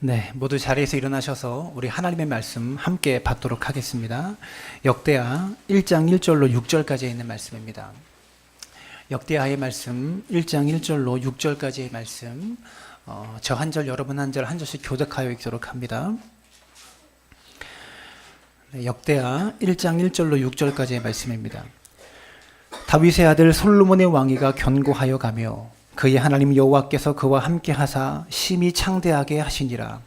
네, 모두 자리에서 일어나셔서 우리 하나님의 말씀 함께 받도록 하겠습니다. 역대하 1장 1절로 6절까지 있는 말씀입니다. 역대하의 말씀 1장 1절로 6절까지의 말씀, 저 한 절 여러분 한 절 한 절씩 교독하여 읽도록 합니다. 네, 역대하 1장 1절로 6절까지의 말씀입니다. 다윗의 아들 솔로몬의 왕위가 견고하여 가며 그의 하나님 여호와께서 그와 함께 하사 심히 창대하게 하시니라.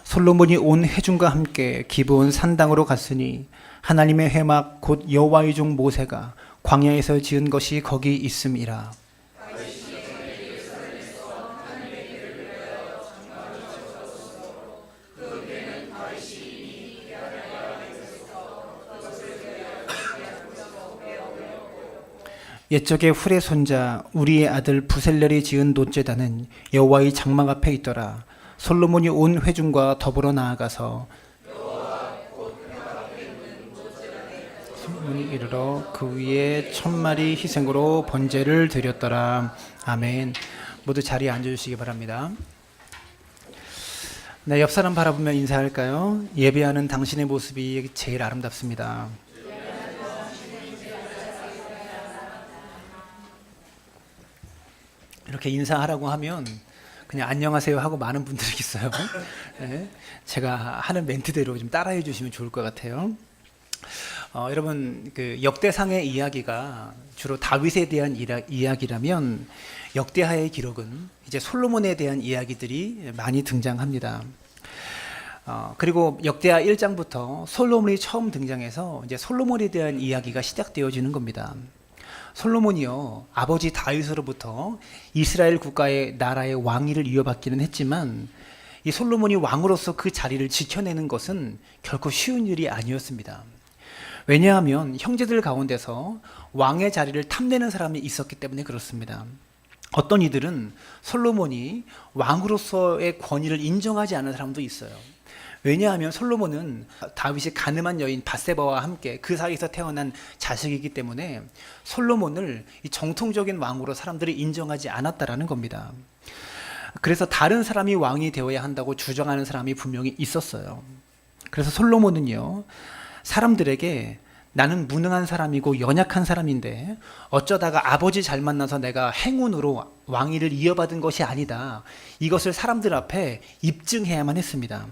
솔로몬이 온 회중과 함께 기브온 산당으로 갔으니 하나님의 회막 곧 여호와의 종 모세가 광야에서 지은 것이 거기 있음이라. 옛적에 훌의 손자 우리의 아들 부셀렐이 지은 놋제단은 여호와의 장막 앞에 있더라. 솔로몬이 온 회중과 더불어 나아가서 솔로몬이 이르러 그 위에 1000마리 희생으로 번제를 드렸더라. 아멘. 모두 자리에 앉아주시기 바랍니다. 네, 옆 사람 바라보며 인사할까요? 예배하는 당신의 모습이 제일 아름답습니다. 이렇게 인사하라고 하면 그냥 안녕하세요 하고 많은 분들이 있어요. 네, 제가 하는 멘트대로 좀 따라해 주시면 좋을 것 같아요. 여러분, 그 역대상의 이야기가 주로 다윗에 대한 이야기라면 역대하의 기록은 이제 솔로몬에 대한 이야기들이 많이 등장합니다. 그리고 역대하 1장부터 솔로몬이 처음 등장해서 이제 솔로몬에 대한 이야기가 시작되어지는 겁니다. 솔로몬이요, 아버지 다윗으로부터 이스라엘 국가의 나라의 왕위를 이어받기는 했지만 이 솔로몬이 왕으로서 그 자리를 지켜내는 것은 결코 쉬운 일이 아니었습니다. 왜냐하면 형제들 가운데서 왕의 자리를 탐내는 사람이 있었기 때문에 그렇습니다. 어떤 이들은 솔로몬이 왕으로서의 권위를 인정하지 않는 사람도 있어요. 왜냐하면 솔로몬은 다윗이 가늠한 여인 밧세바와 함께 그 사이에서 태어난 자식이기 때문에 솔로몬을 이 정통적인 왕으로 사람들이 인정하지 않았다라는 겁니다. 그래서 다른 사람이 왕이 되어야 한다고 주장하는 사람이 분명히 있었어요. 그래서 솔로몬은요, 사람들에게 나는 무능한 사람이고 연약한 사람인데 어쩌다가 아버지 잘 만나서 내가 행운으로 왕위를 이어받은 것이 아니다, 이것을 사람들 앞에 입증해야만 했습니다.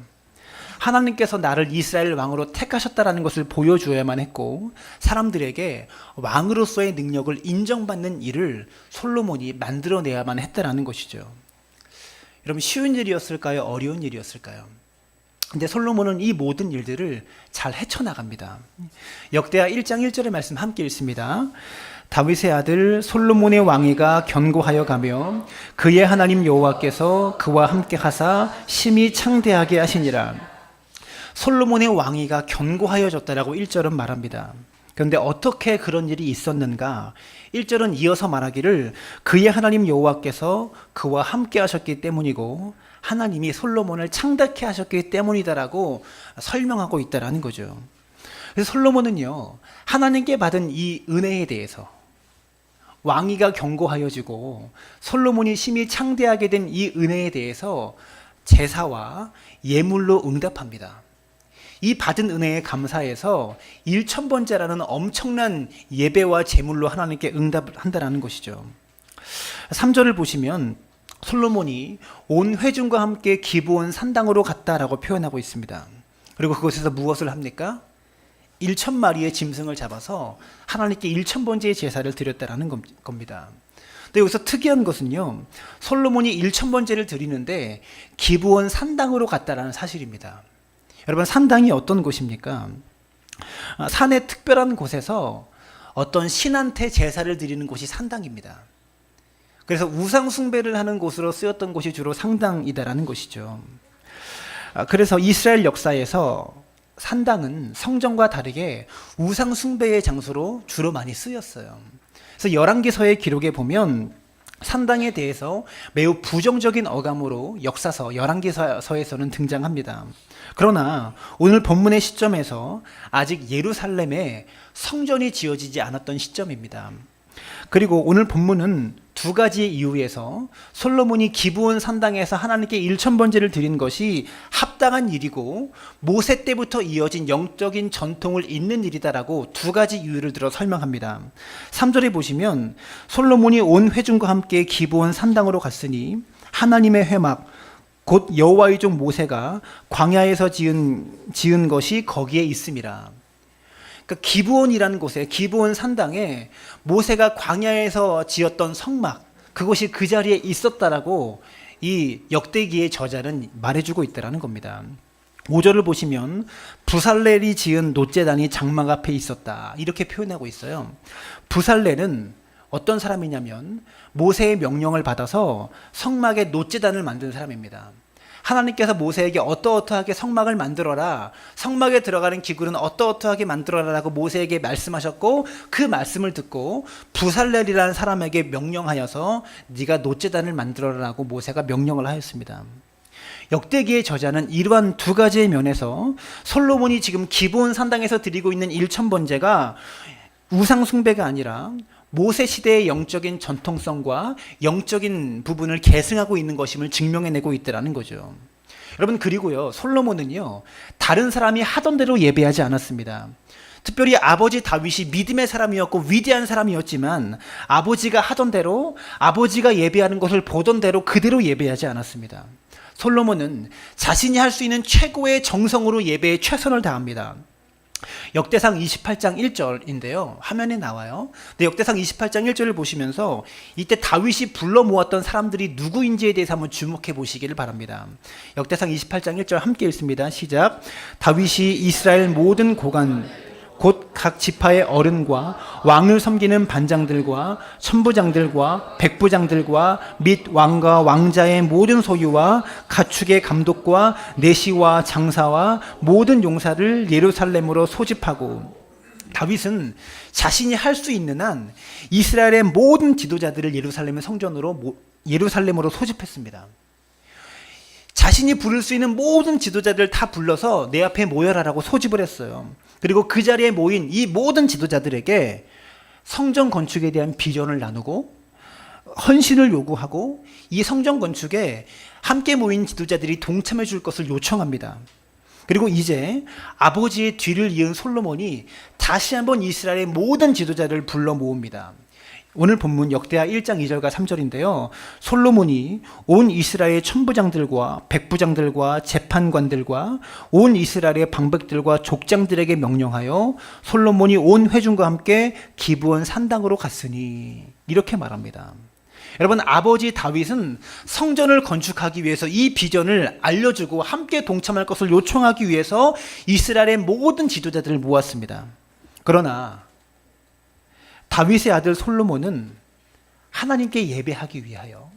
하나님께서 나를 이스라엘 왕으로 택하셨다라는 것을 보여주어야만 했고 사람들에게 왕으로서의 능력을 인정받는 일을 솔로몬이 만들어내야만 했다라는 것이죠. 여러분, 쉬운 일이었을까요? 어려운 일이었을까요? 근데 솔로몬은 이 모든 일들을 잘 헤쳐나갑니다. 역대하 1장 1절의 말씀 함께 읽습니다. 다윗의 아들 솔로몬의 왕위가 견고하여 가며 그의 하나님 여호와께서 그와 함께 하사 심히 창대하게 하시니라. 솔로몬의 왕위가 견고하여졌다라고 1절은 말합니다. 그런데 어떻게 그런 일이 있었는가? 1절은 이어서 말하기를 그의 하나님 여호와께서 그와 함께 하셨기 때문이고 하나님이 솔로몬을 창대케 하셨기 때문이다라고 설명하고 있다라는 거죠. 그래서 솔로몬은요, 하나님께 받은 이 은혜에 대해서 왕위가 견고하여지고 솔로몬이 심히 창대하게 된 이 은혜에 대해서 제사와 예물로 응답합니다. 이 받은 은혜에 감사해서 1000번째라는 엄청난 예배와 제물로 하나님께 응답을 한다는 것이죠. 3절을 보시면 솔로몬이 온 회중과 함께 기브온 산당으로 갔다라고 표현하고 있습니다. 그리고 그곳에서 무엇을 합니까? 1000마리의 짐승을 잡아서 하나님께 1000번째의 제사를 드렸다라는 겁니다. 근데 여기서 특이한 것은요, 솔로몬이 1000번째를 드리는데 기브온 산당으로 갔다라는 사실입니다. 여러분, 산당이 어떤 곳입니까? 산의 특별한 곳에서 어떤 신한테 제사를 드리는 곳이 산당입니다. 그래서 우상 숭배를 하는 곳으로 쓰였던 곳이 주로 산당이다라는 것이죠. 그래서 이스라엘 역사에서 산당은 성전과 다르게 우상 숭배의 장소로 주로 많이 쓰였어요. 그래서 열왕기서의 기록에 보면 산당에 대해서 매우 부정적인 어감으로 역사서 열왕기서에서는 등장합니다. 그러나 오늘 본문의 시점에서 아직 예루살렘에 성전이 지어지지 않았던 시점입니다. 그리고 오늘 본문은 두 가지의 이유에서 솔로몬이 기브온 산당에서 하나님께 일천번제를 드린 것이 합당한 일이고 모세 때부터 이어진 영적인 전통을 잇는 일이다라고 두 가지 이유를 들어 설명합니다. 3절에 보시면 솔로몬이 온 회중과 함께 기브온 산당으로 갔으니 하나님의 회막 곧 여호와의 종 모세가 광야에서 지은 것이 거기에 있음이라. 그러니까 기브온이라는 곳에, 기브온 산당에 모세가 광야에서 지었던 성막, 그것이 그 자리에 있었다라고 이 역대기의 저자는 말해주고 있다라는 겁니다. 5절을 보시면 부살렐이 지은 놋제단이 장막 앞에 있었다, 이렇게 표현하고 있어요. 부살렐은 어떤 사람이냐면 모세의 명령을 받아서 성막에 놋제단을 만든 사람입니다. 하나님께서 모세에게 어떠어떠하게 성막을 만들어라, 성막에 들어가는 기구는 어떠어떠하게 만들어라라고 모세에게 말씀하셨고, 그 말씀을 듣고 부살렐이라는 사람에게 명령하여서 네가 놋제단을 만들어라라고 모세가 명령을 하였습니다. 역대기의 저자는 이러한 두 가지의 면에서 솔로몬이 지금 기브온 산당에서 드리고 있는 일천번제가 우상 숭배가 아니라 모세 시대의 영적인 전통성과 영적인 부분을 계승하고 있는 것임을 증명해내고 있다는 거죠. 여러분, 그리고요, 솔로몬은요, 다른 사람이 하던 대로 예배하지 않았습니다. 특별히 아버지 다윗이 믿음의 사람이었고 위대한 사람이었지만 아버지가 하던 대로, 아버지가 예배하는 것을 보던 대로 그대로 예배하지 않았습니다. 솔로몬은 자신이 할 수 있는 최고의 정성으로 예배에 최선을 다합니다. 역대상 28장 1절인데요. 화면에 나와요. 근데 역대상 28장 1절을 보시면서 이때 다윗이 불러 모았던 사람들이 누구인지에 대해서 한번 주목해 보시기를 바랍니다. 역대상 28장 1절 함께 읽습니다. 시작. 다윗이 이스라엘 모든 고관 곧 각 지파의 어른과 왕을 섬기는 반장들과 천부장들과 백부장들과 및 왕과 왕자의 모든 소유와 가축의 감독과 내시와 장사와 모든 용사를 예루살렘으로 소집하고, 다윗은 자신이 할 수 있는 한 이스라엘의 모든 지도자들을 예루살렘으로 소집했습니다. 자신이 부를 수 있는 모든 지도자들을 다 불러서 내 앞에 모여라라고 소집을 했어요. 그리고 그 자리에 모인 이 모든 지도자들에게 성전 건축에 대한 비전을 나누고 헌신을 요구하고 이 성전 건축에 함께 모인 지도자들이 동참해 줄 것을 요청합니다. 그리고 이제 아버지의 뒤를 이은 솔로몬이 다시 한번 이스라엘의 모든 지도자를 불러 모읍니다. 오늘 본문 역대하 1장 2절과 3절인데요. 솔로몬이 온 이스라엘의 천부장들과 백부장들과 재판관들과 온 이스라엘의 방백들과 족장들에게 명령하여 솔로몬이 온 회중과 함께 기브온 산당으로 갔으니, 이렇게 말합니다. 여러분, 아버지 다윗은 성전을 건축하기 위해서 이 비전을 알려주고 함께 동참할 것을 요청하기 위해서 이스라엘의 모든 지도자들을 모았습니다. 그러나 다윗의 아들 솔로몬은 하나님께 예배하기 위하여,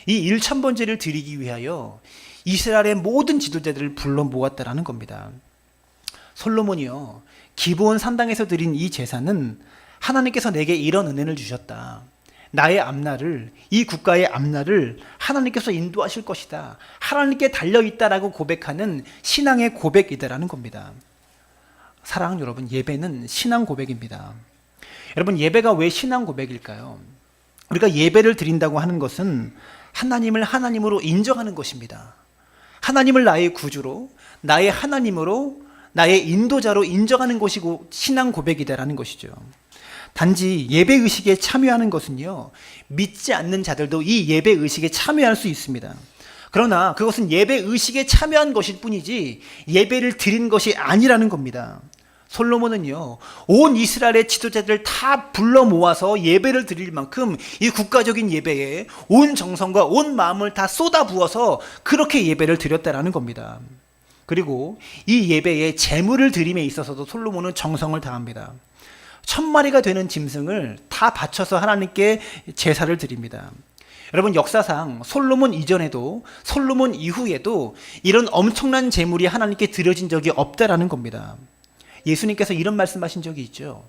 이 일천번제를 드리기 위하여 이스라엘의 모든 지도자들을 불러 모았다라는 겁니다. 솔로몬이요, 기브온 산당에서 드린 이 제사는 하나님께서 내게 이런 은혜를 주셨다, 나의 앞날을, 이 국가의 앞날을 하나님께서 인도하실 것이다, 하나님께 달려있다라고 고백하는 신앙의 고백이다라는 겁니다. 사랑하는 여러분, 예배는 신앙 고백입니다. 여러분, 예배가 왜 신앙 고백일까요? 우리가 예배를 드린다고 하는 것은 하나님을 하나님으로 인정하는 것입니다. 하나님을 나의 구주로, 나의 하나님으로, 나의 인도자로 인정하는 것이고 신앙 고백이다라는 것이죠. 단지 예배 의식에 참여하는 것은요, 믿지 않는 자들도 이 예배 의식에 참여할 수 있습니다. 그러나 그것은 예배 의식에 참여한 것일 뿐이지 예배를 드린 것이 아니라는 겁니다. 솔로몬은요, 온 이스라엘의 지도자들을 다 불러 모아서 예배를 드릴 만큼 이 국가적인 예배에 온 정성과 온 마음을 다 쏟아부어서 그렇게 예배를 드렸다라는 겁니다. 그리고 이 예배에 제물을 드림에 있어서도 솔로몬은 정성을 다합니다. 1000마리가 되는 짐승을 다 바쳐서 하나님께 제사를 드립니다. 여러분, 역사상 솔로몬 이전에도 솔로몬 이후에도 이런 엄청난 제물이 하나님께 드려진 적이 없다라는 겁니다. 예수님께서 이런 말씀하신 적이 있죠.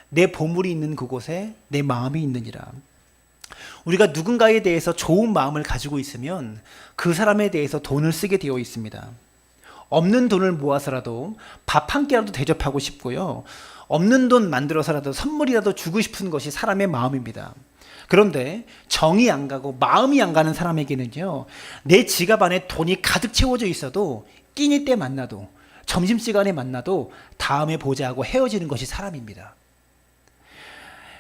내 보물이 있는 그곳에 내 마음이 있느니라. 우리가 누군가에 대해서 좋은 마음을 가지고 있으면 그 사람에 대해서 돈을 쓰게 되어 있습니다. 없는 돈을 모아서라도 밥 한 끼라도 대접하고 싶고요. 없는 돈 만들어서라도 선물이라도 주고 싶은 것이 사람의 마음입니다. 그런데 정이 안 가고 마음이 안 가는 사람에게는요, 내 지갑 안에 돈이 가득 채워져 있어도 끼니 때 만나도 점심시간에 만나도 다음에 보자 하고 헤어지는 것이 사람입니다.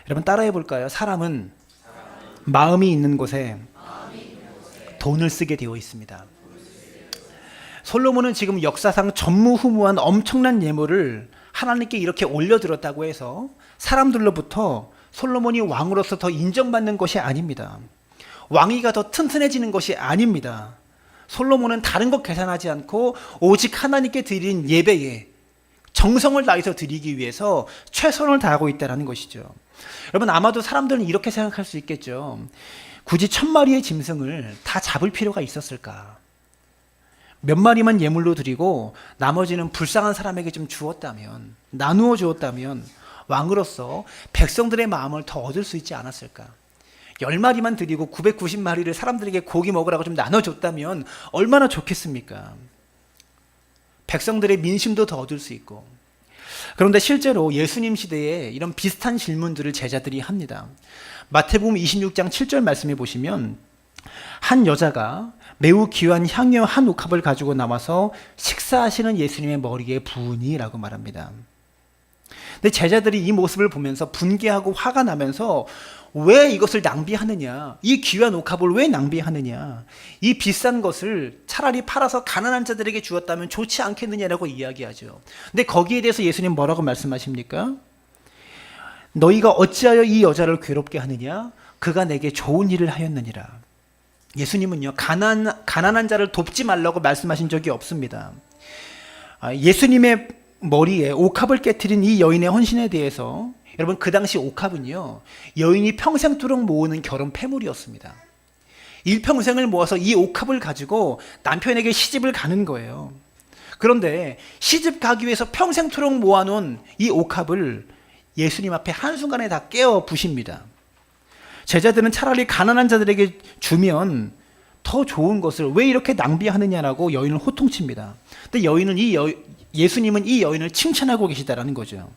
여러분 따라해 볼까요? 사람은 마음이 있는 곳에 돈을 쓰게 되어 있습니다. 솔로몬은 지금 역사상 전무후무한 엄청난 예물을 하나님께 이렇게 올려드렸다고 해서 사람들로부터 솔로몬이 왕으로서 더 인정받는 것이 아닙니다. 왕위가 더 튼튼해지는 것이 아닙니다. 솔로몬은 다른 것 계산하지 않고 오직 하나님께 드린 예배에 정성을 다해서 드리기 위해서 최선을 다하고 있다는 것이죠. 여러분 아마도 사람들은 이렇게 생각할 수 있겠죠. 굳이 1000마리의 짐승을 다 잡을 필요가 있었을까? 몇 마리만 예물로 드리고 나머지는 불쌍한 사람에게 좀 주었다면, 나누어 주었다면 왕으로서 백성들의 마음을 더 얻을 수 있지 않았을까? 10마리만 드리고 990마리를 사람들에게 고기 먹으라고 좀 나눠줬다면 얼마나 좋겠습니까? 백성들의 민심도 더 얻을 수 있고. 그런데 실제로 예수님 시대에 이런 비슷한 질문들을 제자들이 합니다. 마태복음 26장 7절 말씀해 보시면 한 여자가 매우 귀한 향유 한 옥합을 가지고 나와서 식사하시는 예수님의 머리에 부으니 라고 말합니다. 근데 제자들이 이 모습을 보면서 분개하고 화가 나면서 왜 이것을 낭비하느냐, 이 귀한 옥합을 왜 낭비하느냐, 이 비싼 것을 차라리 팔아서 가난한 자들에게 주었다면 좋지 않겠느냐라고 이야기하죠. 근데 거기에 대해서 예수님 뭐라고 말씀하십니까? 너희가 어찌하여 이 여자를 괴롭게 하느냐, 그가 내게 좋은 일을 하였느니라. 예수님은요 가난한 자를 돕지 말라고 말씀하신 적이 없습니다. 예수님의 머리에 옥합을 깨트린 이 여인의 헌신에 대해서, 여러분 그 당시 옥합은요 여인이 평생토록 모으는 결혼 패물이었습니다. 일평생을 모아서 이 옥합을 가지고 남편에게 시집을 가는 거예요. 그런데 시집 가기 위해서 평생토록 모아놓은 이 옥합을 예수님 앞에 한순간에 다 깨어 부십니다. 제자들은 차라리 가난한 자들에게 주면 더 좋은 것을 왜 이렇게 낭비하느냐라고 여인을 호통칩니다. 근데 예수님은 이 여인을 칭찬하고 계시다라는 거죠.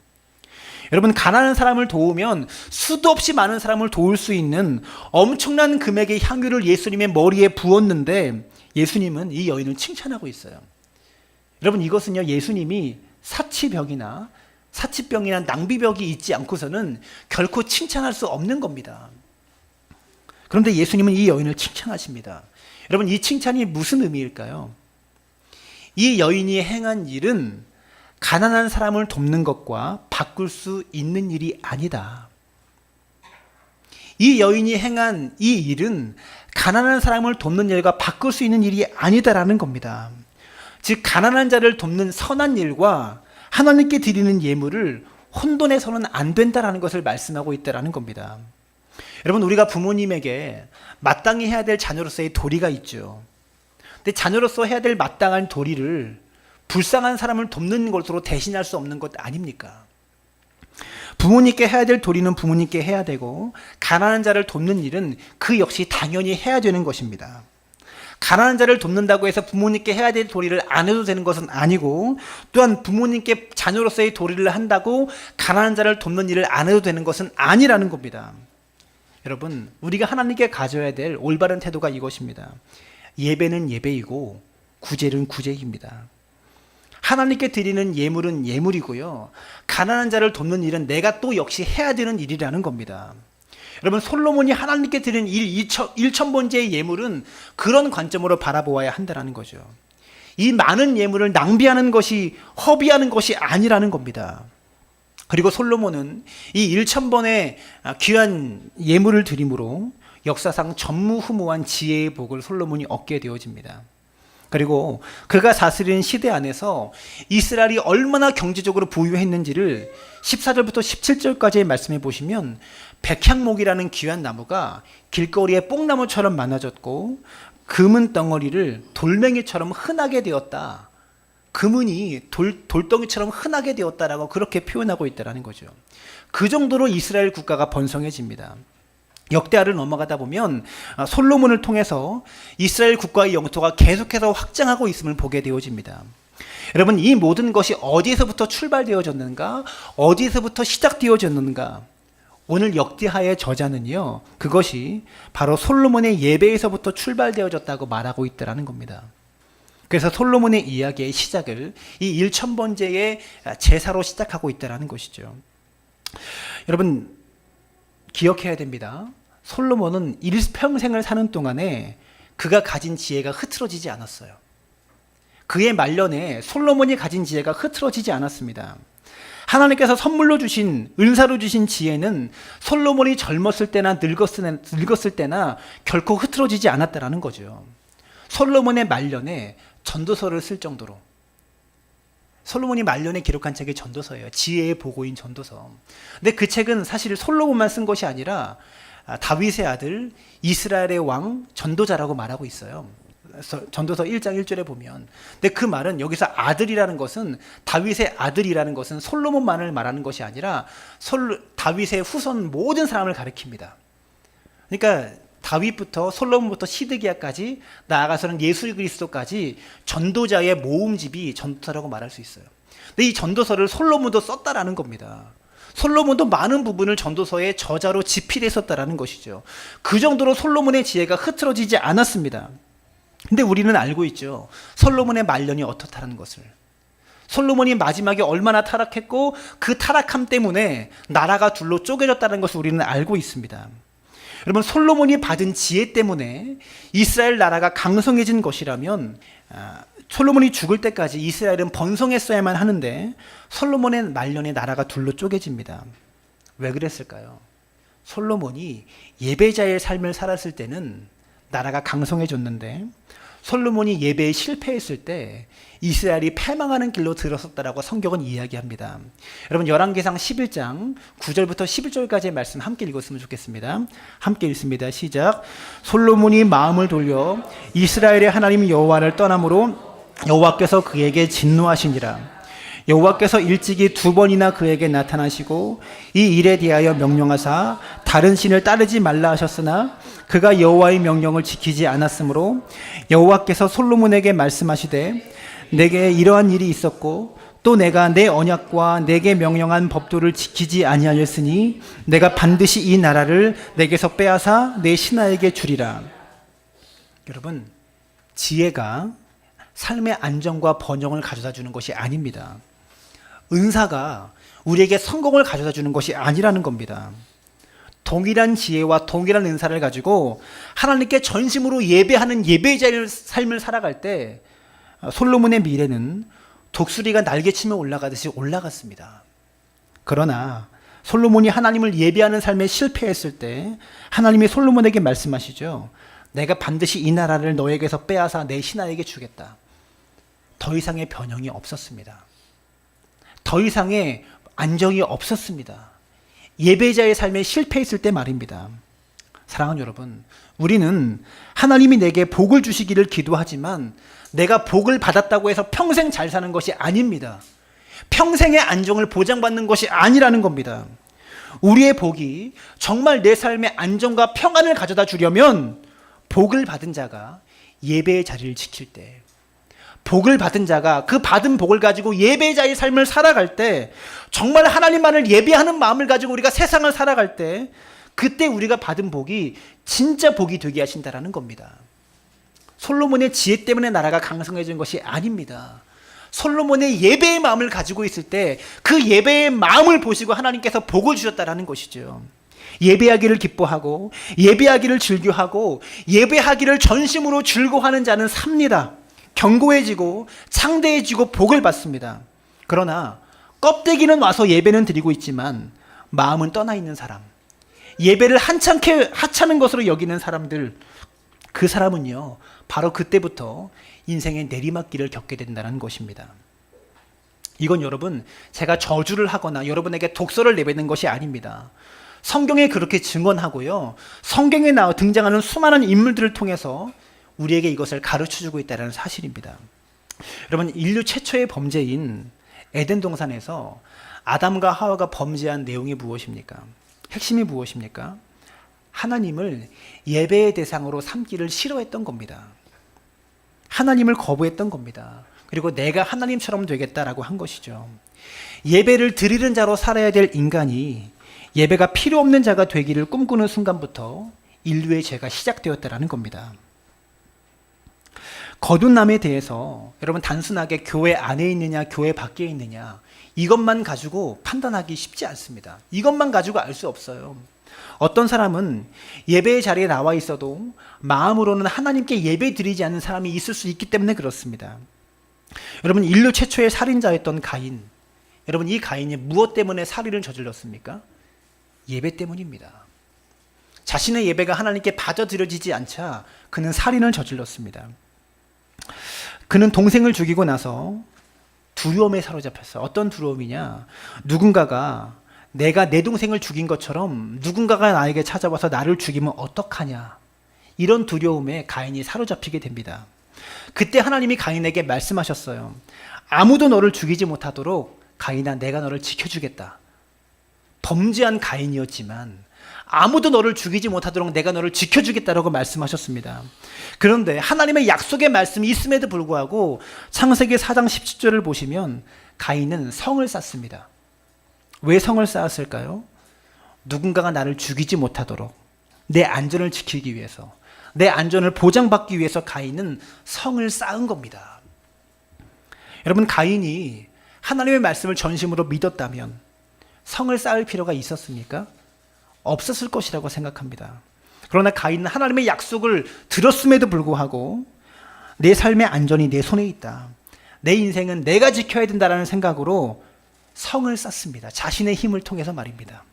여러분 가난한 사람을 도우면 수도 없이 많은 사람을 도울 수 있는 엄청난 금액의 향유를 예수님의 머리에 부었는데 예수님은 이 여인을 칭찬하고 있어요. 여러분 이것은요 예수님이 사치병이나 낭비벽이 있지 않고서는 결코 칭찬할 수 없는 겁니다. 그런데 예수님은 이 여인을 칭찬하십니다. 여러분 이 칭찬이 무슨 의미일까요? 이 여인이 행한 일은 가난한 사람을 돕는 것과 바꿀 수 있는 일이 아니다. 이 여인이 행한 이 일은 가난한 사람을 돕는 일과 바꿀 수 있는 일이 아니다라는 겁니다. 즉 가난한 자를 돕는 선한 일과 하나님께 드리는 예물을 혼돈해서는 안 된다라는 것을 말씀하고 있다라는 겁니다. 여러분 우리가 부모님에게 마땅히 해야 될 자녀로서의 도리가 있죠. 근데 자녀로서 해야 될 마땅한 도리를 불쌍한 사람을 돕는 것으로 대신할 수 없는 것 아닙니까? 부모님께 해야 될 도리는 부모님께 해야 되고 가난한 자를 돕는 일은 그 역시 당연히 해야 되는 것입니다. 가난한 자를 돕는다고 해서 부모님께 해야 될 도리를 안 해도 되는 것은 아니고, 또한 부모님께 자녀로서의 도리를 한다고 가난한 자를 돕는 일을 안 해도 되는 것은 아니라는 겁니다. 여러분 우리가 하나님께 가져야 될 올바른 태도가 이것입니다. 예배는 예배이고 구제는 구제입니다. 하나님께 드리는 예물은 예물이고요, 가난한 자를 돕는 일은 내가 또 역시 해야 되는 일이라는 겁니다. 여러분 솔로몬이 하나님께 드린 1,000번째의 예물은 그런 관점으로 바라보아야 한다는 거죠. 이 많은 예물을 낭비하는 것이, 허비하는 것이 아니라는 겁니다. 그리고 솔로몬은 이 1,000번의 귀한 예물을 드림으로 역사상 전무후무한 지혜의 복을 솔로몬이 얻게 되어집니다. 그리고 그가 다스리는 시대 안에서 이스라엘이 얼마나 경제적으로 부유했는지를 14절부터 17절까지의 말씀해 보시면, 백향목이라는 귀한 나무가 길거리에 뽕나무처럼 많아졌고 금은 덩어리를 돌멩이처럼 흔하게 되었다, 금은이 돌덩이처럼 흔하게 되었다라고 그렇게 표현하고 있다는 거죠. 그 정도로 이스라엘 국가가 번성해집니다. 역대하를 넘어가다 보면 솔로몬을 통해서 이스라엘 국가의 영토가 계속해서 확장하고 있음을 보게 되어집니다. 여러분, 이 모든 것이 어디에서부터 출발되어졌는가? 어디에서부터 시작되어졌는가? 오늘 역대하의 저자는요, 그것이 바로 솔로몬의 예배에서부터 출발되어졌다고 말하고 있다는 겁니다. 그래서 솔로몬의 이야기의 시작을 이 1000번째의 제사로 시작하고 있다는 것이죠. 여러분, 기억해야 됩니다. 솔로몬은 일평생을 사는 동안에 그가 가진 지혜가 흐트러지지 않았어요. 그의 말년에 솔로몬이 가진 지혜가 흐트러지지 않았습니다. 하나님께서 선물로 주신, 은사로 주신 지혜는 솔로몬이 젊었을 때나 늙었을 때나 결코 흐트러지지 않았다는 거죠. 솔로몬의 말년에 전도서를 쓸 정도로, 솔로몬이 말년에 기록한 책이 전도서예요. 지혜의 보고인 전도서. 근데 그 책은 사실 솔로몬만 쓴 것이 아니라 다윗의 아들 이스라엘의 왕 전도자라고 말하고 있어요. 전도서 1장 1절에 보면. 근데 그 말은 여기서 아들이라는 것은, 다윗의 아들이라는 것은 솔로몬만을 말하는 것이 아니라 다윗의 후손 모든 사람을 가리킵니다. 그러니까 다윗부터 솔로몬부터 시드기야까지, 나아가서는 예수 그리스도까지 전도자의 모음집이 전도서라고 말할 수 있어요. 근데 이 전도서를 솔로몬도 썼다라는 겁니다. 솔로몬도 많은 부분을 전도서의 저자로 집필했었다라는 것이죠. 그 정도로 솔로몬의 지혜가 흐트러지지 않았습니다. 근데 우리는 알고 있죠. 솔로몬의 말년이 어떻다는 것을. 솔로몬이 마지막에 얼마나 타락했고 그 타락함 때문에 나라가 둘로 쪼개졌다는 것을 우리는 알고 있습니다. 여러분, 솔로몬이 받은 지혜 때문에 이스라엘 나라가 강성해진 것이라면 솔로몬이 죽을 때까지 이스라엘은 번성했어야만 하는데 솔로몬의 말년에 나라가 둘로 쪼개집니다. 왜 그랬을까요? 솔로몬이 예배자의 삶을 살았을 때는 나라가 강성해졌는데 솔로몬이 예배에 실패했을 때 이스라엘이 패망하는 길로 들어섰다라고 성경은 이야기합니다. 여러분, 열왕기상 11장 9절부터 11절까지의 말씀 함께 읽었으면 좋겠습니다. 함께 읽습니다. 시작. 솔로몬이 마음을 돌려 이스라엘의 하나님 여호와를 떠남으로 여호와께서 그에게 진노하시니라. 여호와께서 일찍이 2번이나 그에게 나타나시고 이 일에 대하여 명령하사 다른 신을 따르지 말라 하셨으나 그가 여호와의 명령을 지키지 않았으므로 여호와께서 솔로몬에게 말씀하시되 내게 이러한 일이 있었고 또 내가 내 언약과 내게 명령한 법도를 지키지 아니하였으니 내가 반드시 이 나라를 내게서 빼앗아 내 신하에게 주리라. 여러분, 지혜가 삶의 안정과 번영을 가져다 주는 것이 아닙니다. 은사가 우리에게 성공을 가져다 주는 것이 아니라는 겁니다. 동일한 지혜와 동일한 은사를 가지고 하나님께 전심으로 예배하는 예배자의 삶을 살아갈 때 솔로몬의 미래는 독수리가 날개치며 올라가듯이 올라갔습니다. 그러나 솔로몬이 하나님을 예배하는 삶에 실패했을 때 하나님이 솔로몬에게 말씀하시죠. 내가 반드시 이 나라를 너에게서 빼앗아 내 신하에게 주겠다. 더 이상의 변형이 없었습니다. 더 이상의 안정이 없었습니다. 예배자의 삶에 실패했을 때 말입니다. 사랑하는 여러분, 우리는 하나님이 내게 복을 주시기를 기도하지만 내가 복을 받았다고 해서 평생 잘 사는 것이 아닙니다. 평생의 안정을 보장받는 것이 아니라는 겁니다. 우리의 복이 정말 내 삶의 안정과 평안을 가져다 주려면 복을 받은 자가 예배의 자리를 지킬 때, 복을 받은 자가 그 받은 복을 가지고 예배자의 삶을 살아갈 때, 정말 하나님만을 예배하는 마음을 가지고 우리가 세상을 살아갈 때, 그때 우리가 받은 복이 진짜 복이 되게 하신다라는 겁니다. 솔로몬의 지혜 때문에 나라가 강성해진 것이 아닙니다. 솔로몬의 예배의 마음을 가지고 있을 때 그 예배의 마음을 보시고 하나님께서 복을 주셨다라는 것이죠. 예배하기를 기뻐하고 예배하기를 즐겨하고 예배하기를 전심으로 즐거워하는 자는 삽니다. 견고해지고 창대해지고 복을 받습니다. 그러나 껍데기는 와서 예배는 드리고 있지만 마음은 떠나 있는 사람, 예배를 하찮은 것으로 여기는 사람들, 그 사람은요 바로 그때부터 인생의 내리막길을 겪게 된다는 것입니다. 이건 여러분, 제가 저주를 하거나 여러분에게 독서를 내뱉는 것이 아닙니다. 성경에 그렇게 증언하고요, 성경에 등장하는 수많은 인물들을 통해서 우리에게 이것을 가르쳐주고 있다는 사실입니다. 여러분, 인류 최초의 범죄인 에덴 동산에서 아담과 하와가 범죄한 내용이 무엇입니까? 핵심이 무엇입니까? 하나님을 예배의 대상으로 삼기를 싫어했던 겁니다. 하나님을 거부했던 겁니다. 그리고 내가 하나님처럼 되겠다라고 한 것이죠. 예배를 드리는 자로 살아야 될 인간이 예배가 필요 없는 자가 되기를 꿈꾸는 순간부터 인류의 죄가 시작되었다라는 겁니다. 거듭남에 대해서 여러분 단순하게 교회 안에 있느냐 교회 밖에 있느냐 이것만 가지고 판단하기 쉽지 않습니다. 이것만 가지고 알 수 없어요. 어떤 사람은 예배의 자리에 나와 있어도 마음으로는 하나님께 예배 드리지 않는 사람이 있을 수 있기 때문에 그렇습니다. 여러분 인류 최초의 살인자였던 가인, 여러분 이 가인이 무엇 때문에 살인을 저질렀습니까? 예배 때문입니다. 자신의 예배가 하나님께 받아들여지지 않자 그는 살인을 저질렀습니다. 그는 동생을 죽이고 나서 두려움에 사로잡혔어요. 어떤 두려움이냐? 누군가가 내가 내 동생을 죽인 것처럼 누군가가 나에게 찾아와서 나를 죽이면 어떡하냐? 이런 두려움에 가인이 사로잡히게 됩니다. 그때 하나님이 가인에게 말씀하셨어요. 아무도 너를 죽이지 못하도록 가인아 내가 너를 지켜주겠다. 범죄한 가인이었지만 아무도 너를 죽이지 못하도록 내가 너를 지켜주겠다라고 말씀하셨습니다. 그런데 하나님의 약속의 말씀이 있음에도 불구하고 창세기 4장 17절을 보시면 가인은 성을 쌓습니다. 왜 성을 쌓았을까요? 누군가가 나를 죽이지 못하도록 내 안전을 지키기 위해서, 내 안전을 보장받기 위해서 가인은 성을 쌓은 겁니다. 여러분 가인이 하나님의 말씀을 전심으로 믿었다면 성을 쌓을 필요가 있었습니까? 없었을 것이라고 생각합니다. 그러나 가인은 하나님의 약속을 들었음에도 불구하고 내 삶의 안전이 내 손에 있다. 내 인생은 내가 지켜야 된다는 생각으로 성을 쌓습니다. 자신의 힘을 통해서 말입니다.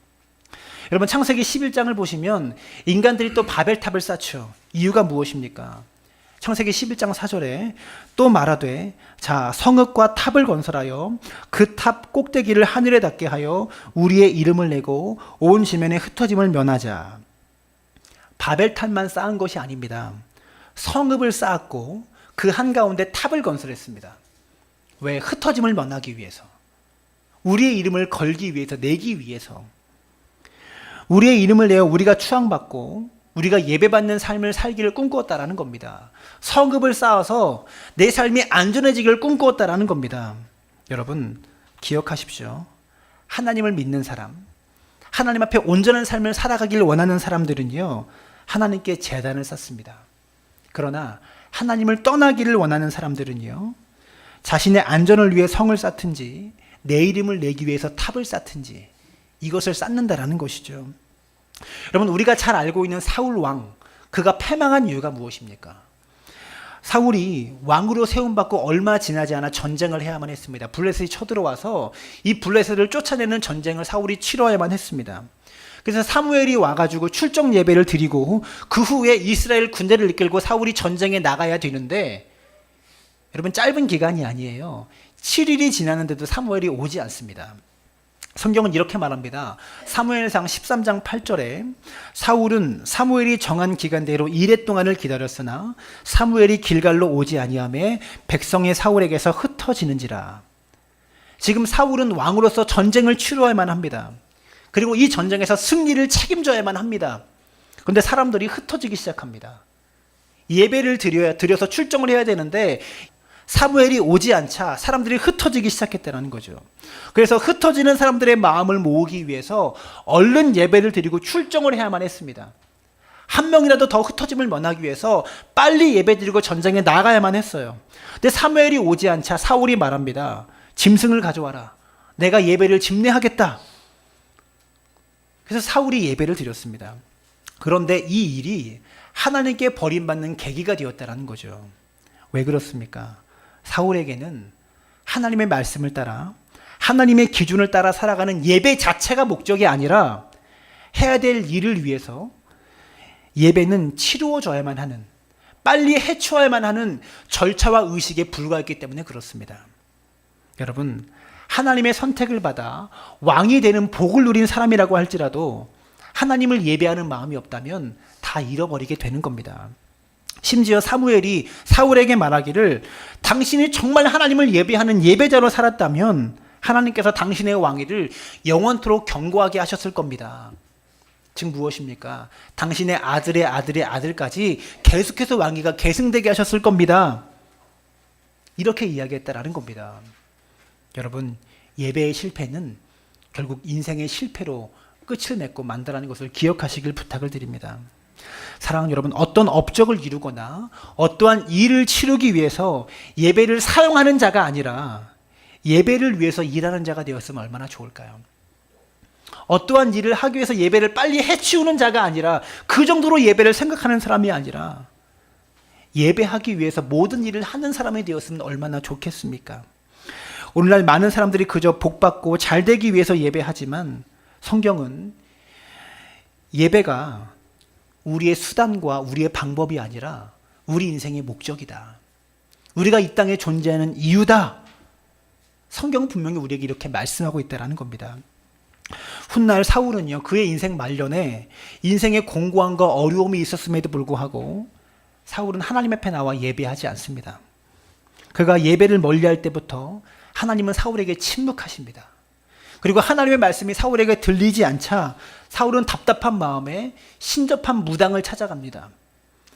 여러분 창세기 11장을 보시면 인간들이 또 바벨탑을 쌓죠. 이유가 무엇입니까? 창세기 11장 4절에 또 말하되 자 성읍과 탑을 건설하여 그 탑 꼭대기를 하늘에 닿게 하여 우리의 이름을 내고 온 지면에 흩어짐을 면하자. 바벨탑만 쌓은 것이 아닙니다. 성읍을 쌓았고 그 한가운데 탑을 건설했습니다. 왜? 흩어짐을 면하기 위해서. 우리의 이름을 걸기 위해서, 내기 위해서. 우리의 이름을 내어 우리가 추앙받고 우리가 예배받는 삶을 살기를 꿈꾸었다라는 겁니다. 성읍을 쌓아서 내 삶이 안전해지기를 꿈꾸었다라는 겁니다. 여러분 기억하십시오. 하나님을 믿는 사람, 하나님 앞에 온전한 삶을 살아가길 원하는 사람들은요 하나님께 제단을 쌓습니다. 그러나 하나님을 떠나기를 원하는 사람들은요 자신의 안전을 위해 성을 쌓든지 내 이름을 내기 위해서 탑을 쌓든지 이것을 쌓는다라는 것이죠. 여러분 우리가 잘 알고 있는 사울 왕, 그가 패망한 이유가 무엇입니까? 사울이 왕으로 세움받고 얼마 지나지 않아 전쟁을 해야만 했습니다. 블레셋이 쳐들어와서 이 블레셋을 쫓아내는 전쟁을 사울이 치러야만 했습니다. 그래서 사무엘이 와가지고 출정 예배를 드리고 그 후에 이스라엘 군대를 이끌고 사울이 전쟁에 나가야 되는데 여러분 짧은 기간이 아니에요. 7일이 지났는데도 사무엘이 오지 않습니다. 성경은 이렇게 말합니다. 사무엘상 13장 8절에 사울은 사무엘이 정한 기간대로 이레 동안을 기다렸으나 사무엘이 길갈로 오지 아니하매 백성의 사울에게서 흩어지는지라. 지금 사울은 왕으로서 전쟁을 치루어야만 합니다. 그리고 이 전쟁에서 승리를 책임져야만 합니다. 그런데 사람들이 흩어지기 시작합니다. 예배를 드려서 출정을 해야 되는데 사무엘이 오지 않자 사람들이 흩어지기 시작했다는 거죠. 그래서 흩어지는 사람들의 마음을 모으기 위해서 얼른 예배를 드리고 출정을 해야만 했습니다. 한 명이라도 더 흩어짐을 면하기 위해서 빨리 예배 드리고 전쟁에 나가야만 했어요. 근데 사무엘이 오지 않자 사울이 말합니다. 짐승을 가져와라. 내가 예배를 집례하겠다. 그래서 사울이 예배를 드렸습니다. 그런데 이 일이 하나님께 버림받는 계기가 되었다는 거죠. 왜 그렇습니까? 사울에게는 하나님의 말씀을 따라 하나님의 기준을 따라 살아가는 예배 자체가 목적이 아니라 해야 될 일을 위해서 예배는 치루어져야만 하는, 빨리 해치워야만 하는 절차와 의식에 불과했기 때문에 그렇습니다. 여러분 하나님의 선택을 받아 왕이 되는 복을 누린 사람이라고 할지라도 하나님을 예배하는 마음이 없다면 다 잃어버리게 되는 겁니다. 심지어 사무엘이 사울에게 말하기를 당신이 정말 하나님을 예배하는 예배자로 살았다면 하나님께서 당신의 왕위를 영원토록 견고하게 하셨을 겁니다. 즉 무엇입니까? 당신의 아들의 아들의 아들까지 계속해서 왕위가 계승되게 하셨을 겁니다. 이렇게 이야기했다라는 겁니다. 여러분, 예배의 실패는 결국 인생의 실패로 끝을 맺고 만다라는 것을 기억하시길 부탁을 드립니다. 사랑하는 여러분, 어떤 업적을 이루거나 어떠한 일을 치르기 위해서 예배를 사용하는 자가 아니라 예배를 위해서 일하는 자가 되었으면 얼마나 좋을까요? 어떠한 일을 하기 위해서 예배를 빨리 해치우는 자가 아니라 그 정도로 예배를 생각하는 사람이 아니라 예배하기 위해서 모든 일을 하는 사람이 되었으면 얼마나 좋겠습니까? 오늘날 많은 사람들이 그저 복받고 잘되기 위해서 예배하지만 성경은 예배가 우리의 수단과 우리의 방법이 아니라 우리 인생의 목적이다. 우리가 이 땅에 존재하는 이유다. 성경은 분명히 우리에게 이렇게 말씀하고 있다는 겁니다. 훗날 사울은요, 그의 인생 말년에 인생의 공고함과 어려움이 있었음에도 불구하고 사울은 하나님 앞에 나와 예배하지 않습니다. 그가 예배를 멀리할 때부터 하나님은 사울에게 침묵하십니다. 그리고 하나님의 말씀이 사울에게 들리지 않자 사울은 답답한 마음에 신접한 무당을 찾아갑니다.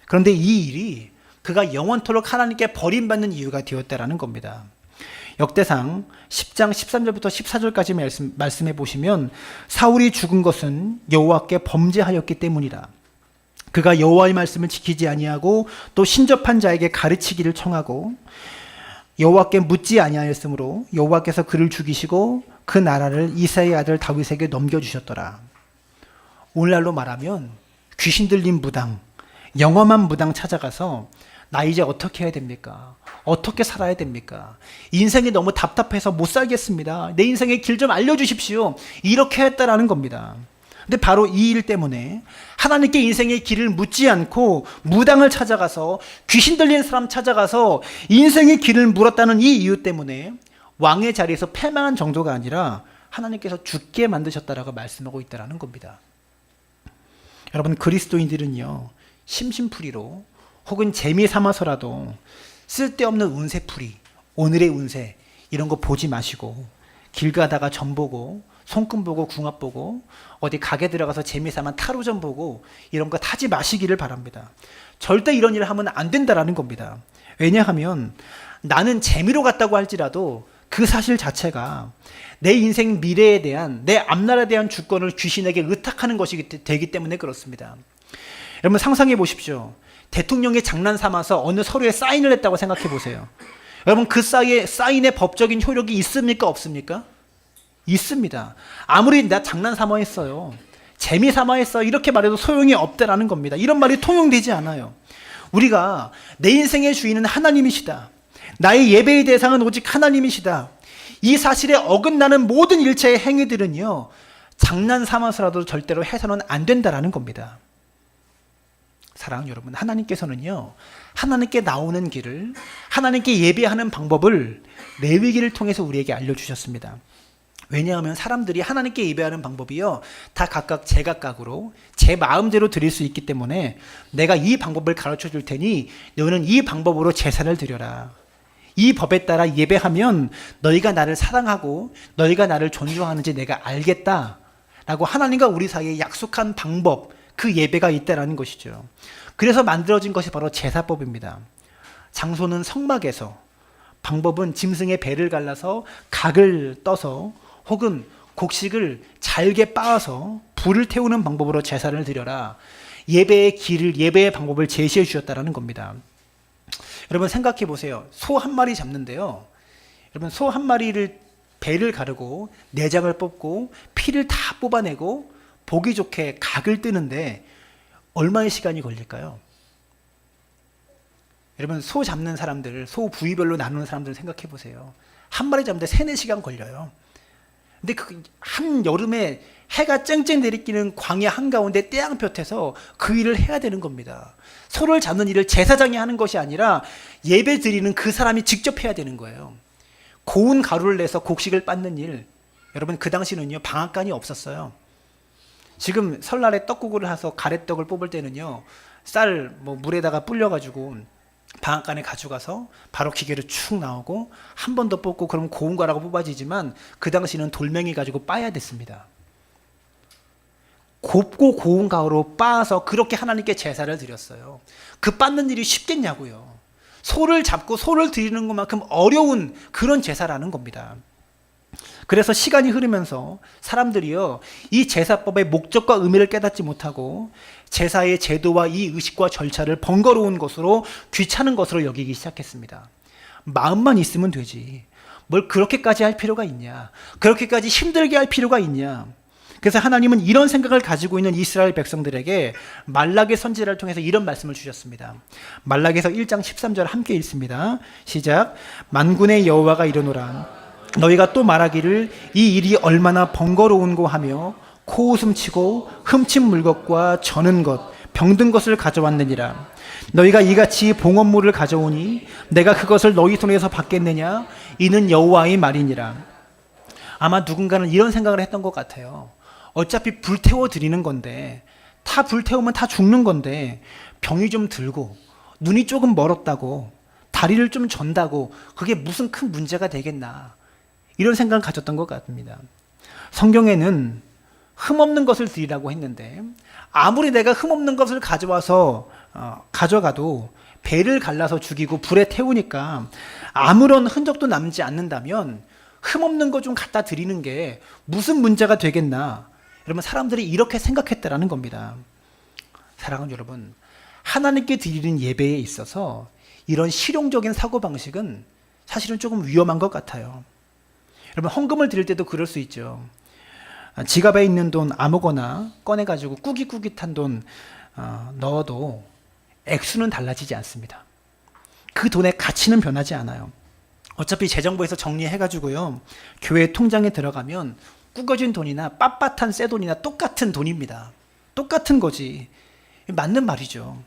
그런데 이 일이 그가 영원토록 하나님께 버림받는 이유가 되었다라는 겁니다. 역대상 10장 13절부터 14절까지 말씀해 보시면 사울이 죽은 것은 여호와께 범죄하였기 때문이라. 그가 여호와의 말씀을 지키지 아니하고 또 신접한 자에게 가르치기를 청하고 여호와께 묻지 아니하였으므로 여호와께서 그를 죽이시고 그 나라를 이사의 아들 다윗에게 넘겨주셨더라. 오늘날로 말하면 귀신 들린 무당, 영험한 무당 찾아가서 나 이제 어떻게 해야 됩니까? 어떻게 살아야 됩니까? 인생이 너무 답답해서 못 살겠습니다. 내 인생의 길 좀 알려주십시오. 이렇게 했다라는 겁니다. 근데 바로 이 일 때문에 하나님께 인생의 길을 묻지 않고 무당을 찾아가서 귀신 들린 사람 찾아가서 인생의 길을 물었다는 이 이유 때문에 왕의 자리에서 패망한 정도가 아니라 하나님께서 죽게 만드셨다라고 말씀하고 있다는 겁니다. 여러분, 그리스도인들은요, 심심풀이로 혹은 재미 삼아서라도 쓸데없는 운세풀이, 오늘의 운세 이런 거 보지 마시고 길 가다가 점 보고 손금 보고 궁합 보고 어디 가게 들어가서 재미삼아 타로점 보고 이런 거 타지 마시기를 바랍니다. 절대 이런 일을 하면 안 된다라는 겁니다. 왜냐하면 나는 재미로 갔다고 할지라도 그 사실 자체가 내 인생 미래에 대한, 내 앞날에 대한 주권을 귀신에게 의탁하는 것이 되기 때문에 그렇습니다. 여러분, 상상해 보십시오. 대통령이 장난 삼아서 어느 서류에 사인을 했다고 생각해 보세요. 여러분, 그 사인의 법적인 효력이 있습니까? 없습니까? 있습니다. 아무리 나 장난 삼아 했어요, 재미 삼아 했어, 이렇게 말해도 소용이 없다라는 겁니다. 이런 말이 통용되지 않아요. 우리가 내 인생의 주인은 하나님이시다, 나의 예배의 대상은 오직 하나님이시다, 이 사실에 어긋나는 모든 일체의 행위들은요, 장난 삼아서라도 절대로 해서는 안 된다라는 겁니다. 사랑하는 여러분, 하나님께서는요, 하나님께 나오는 길을, 하나님께 예배하는 방법을 레위기를 통해서 우리에게 알려주셨습니다. 왜냐하면 사람들이 하나님께 예배하는 방법이요, 다 각각 제각각으로 제 마음대로 드릴 수 있기 때문에 내가 이 방법을 가르쳐 줄 테니 너는 이 방법으로 제사를 드려라. 이 법에 따라 예배하면 너희가 나를 사랑하고 너희가 나를 존중하는지 내가 알겠다 라고 하나님과 우리 사이에 약속한 방법, 그 예배가 있다라는 것이죠. 그래서 만들어진 것이 바로 제사법입니다. 장소는 성막에서, 방법은 짐승의 배를 갈라서 각을 떠서 혹은 곡식을 잘게 빻아서 불을 태우는 방법으로 제사를 드려라. 예배의 길을, 예배의 방법을 제시해 주셨다는 겁니다. 여러분, 생각해 보세요. 소 한 마리 잡는데요, 여러분, 소 한 마리를 배를 가르고 내장을 뽑고 피를 다 뽑아내고 보기 좋게 각을 뜨는데 얼마의 시간이 걸릴까요? 여러분, 소 잡는 사람들, 소 부위별로 나누는 사람들 생각해 보세요. 한 마리 잡는데 3-4시간 걸려요. 근데 그 한 여름에 해가 쨍쨍 내리끼는 광야 한가운데 태양볕에서 그 일을 해야 되는 겁니다. 소를 잡는 일을 제사장이 하는 것이 아니라 예배 드리는 그 사람이 직접 해야 되는 거예요. 고운 가루를 내서 곡식을 빻는 일, 여러분, 그 당시는요, 방앗간이 없었어요. 지금 설날에 떡국을 해서 가래떡을 뽑을 때는요, 쌀 물에다가 불려가지고 방앗간에 가져가서 바로 기계로 축 나오고 한 번 더 뽑고 그러면 고운 가루가 뽑아지지만 그 당시는 돌멩이 가지고 빻아야 됐습니다. 곱고 고운 가루로 빻아서 그렇게 하나님께 제사를 드렸어요. 그 빻는 일이 쉽겠냐고요. 소를 잡고 소를 드리는 것만큼 어려운 그런 제사라는 겁니다. 그래서 시간이 흐르면서 사람들이요, 이 제사법의 목적과 의미를 깨닫지 못하고 제사의 제도와 이 의식과 절차를 번거로운 것으로, 귀찮은 것으로 여기기 시작했습니다. 마음만 있으면 되지, 뭘 그렇게까지 할 필요가 있냐, 그렇게까지 힘들게 할 필요가 있냐. 그래서 하나님은 이런 생각을 가지고 있는 이스라엘 백성들에게 말라기 선지자를 통해서 이런 말씀을 주셨습니다. 말라기서 1장 13절 함께 읽습니다. 시작. 만군의 여호와가 이르노라, 너희가 또 말하기를 이 일이 얼마나 번거로운고 하며 코웃음치고 흠친 물것과 저는 것, 병든 것을 가져왔느니라. 너희가 이같이 봉헌물을 가져오니 내가 그것을 너희 손에서 받겠느냐? 이는 여호와의 말이니라. 아마 누군가는 이런 생각을 했던 것 같아요. 어차피 불태워 드리는 건데, 다 불태우면 다 죽는 건데, 병이 좀 들고 눈이 조금 멀었다고, 다리를 좀 전다고 그게 무슨 큰 문제가 되겠나, 이런 생각을 가졌던 것 같습니다. 성경에는 흠없는 것을 드리라고 했는데, 아무리 내가 흠없는 것을 가져가도 배를 갈라서 죽이고 불에 태우니까 아무런 흔적도 남지 않는다면 흠없는 것 좀 갖다 드리는 게 무슨 문제가 되겠나. 여러분, 사람들이 이렇게 생각했다라는 겁니다. 사랑하는 여러분, 하나님께 드리는 예배에 있어서 이런 실용적인 사고방식은 사실은 조금 위험한 것 같아요. 여러분, 헌금을 드릴 때도 그럴 수 있죠. 지갑에 있는 돈 아무거나 꺼내가지고 꾸깃꾸깃한 돈 넣어도 액수는 달라지지 않습니다. 그 돈의 가치는 변하지 않아요. 어차피 재정부에서 정리해가지고요, 교회 통장에 들어가면 꾸겨진 돈이나 빳빳한 새 돈이나 똑같은 돈입니다. 똑같은 거지. 맞는 말이죠.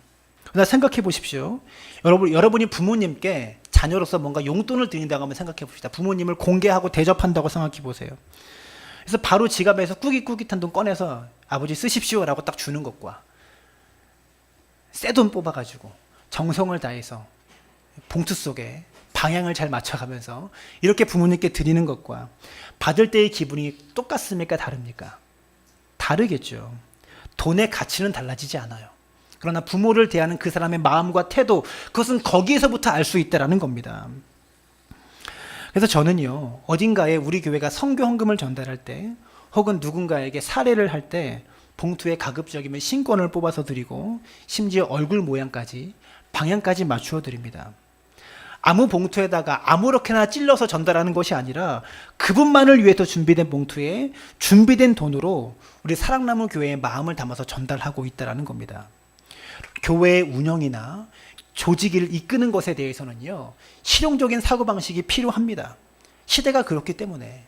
그러나 생각해 보십시오. 여러분이 부모님께 자녀로서 뭔가 용돈을 드린다고 한번 생각해 봅시다. 부모님을 공개하고 대접한다고 생각해 보세요. 그래서 바로 지갑에서 꾸깃꾸깃한 돈 꺼내서 아버지 쓰십시오라고 딱 주는 것과, 새 돈 뽑아가지고 정성을 다해서 봉투 속에 방향을 잘 맞춰가면서 이렇게 부모님께 드리는 것과 받을 때의 기분이 똑같습니까? 다릅니까? 다르겠죠. 돈의 가치는 달라지지 않아요. 그러나 부모를 대하는 그 사람의 마음과 태도, 그것은 거기에서부터 알 수 있다는 겁니다. 그래서 저는요, 어딘가에 우리 교회가 선교 헌금을 전달할 때, 혹은 누군가에게 사례를 할 때 봉투에 가급적이면 신권을 뽑아서 드리고, 심지어 얼굴 모양까지, 방향까지 맞추어 드립니다. 아무 봉투에다가 아무렇게나 찔러서 전달하는 것이 아니라 그분만을 위해서 준비된 봉투에 준비된 돈으로 우리 사랑나무 교회의 마음을 담아서 전달하고 있다는 겁니다. 교회의 운영이나 조직을 이끄는 것에 대해서는요, 실용적인 사고방식이 필요합니다. 시대가 그렇기 때문에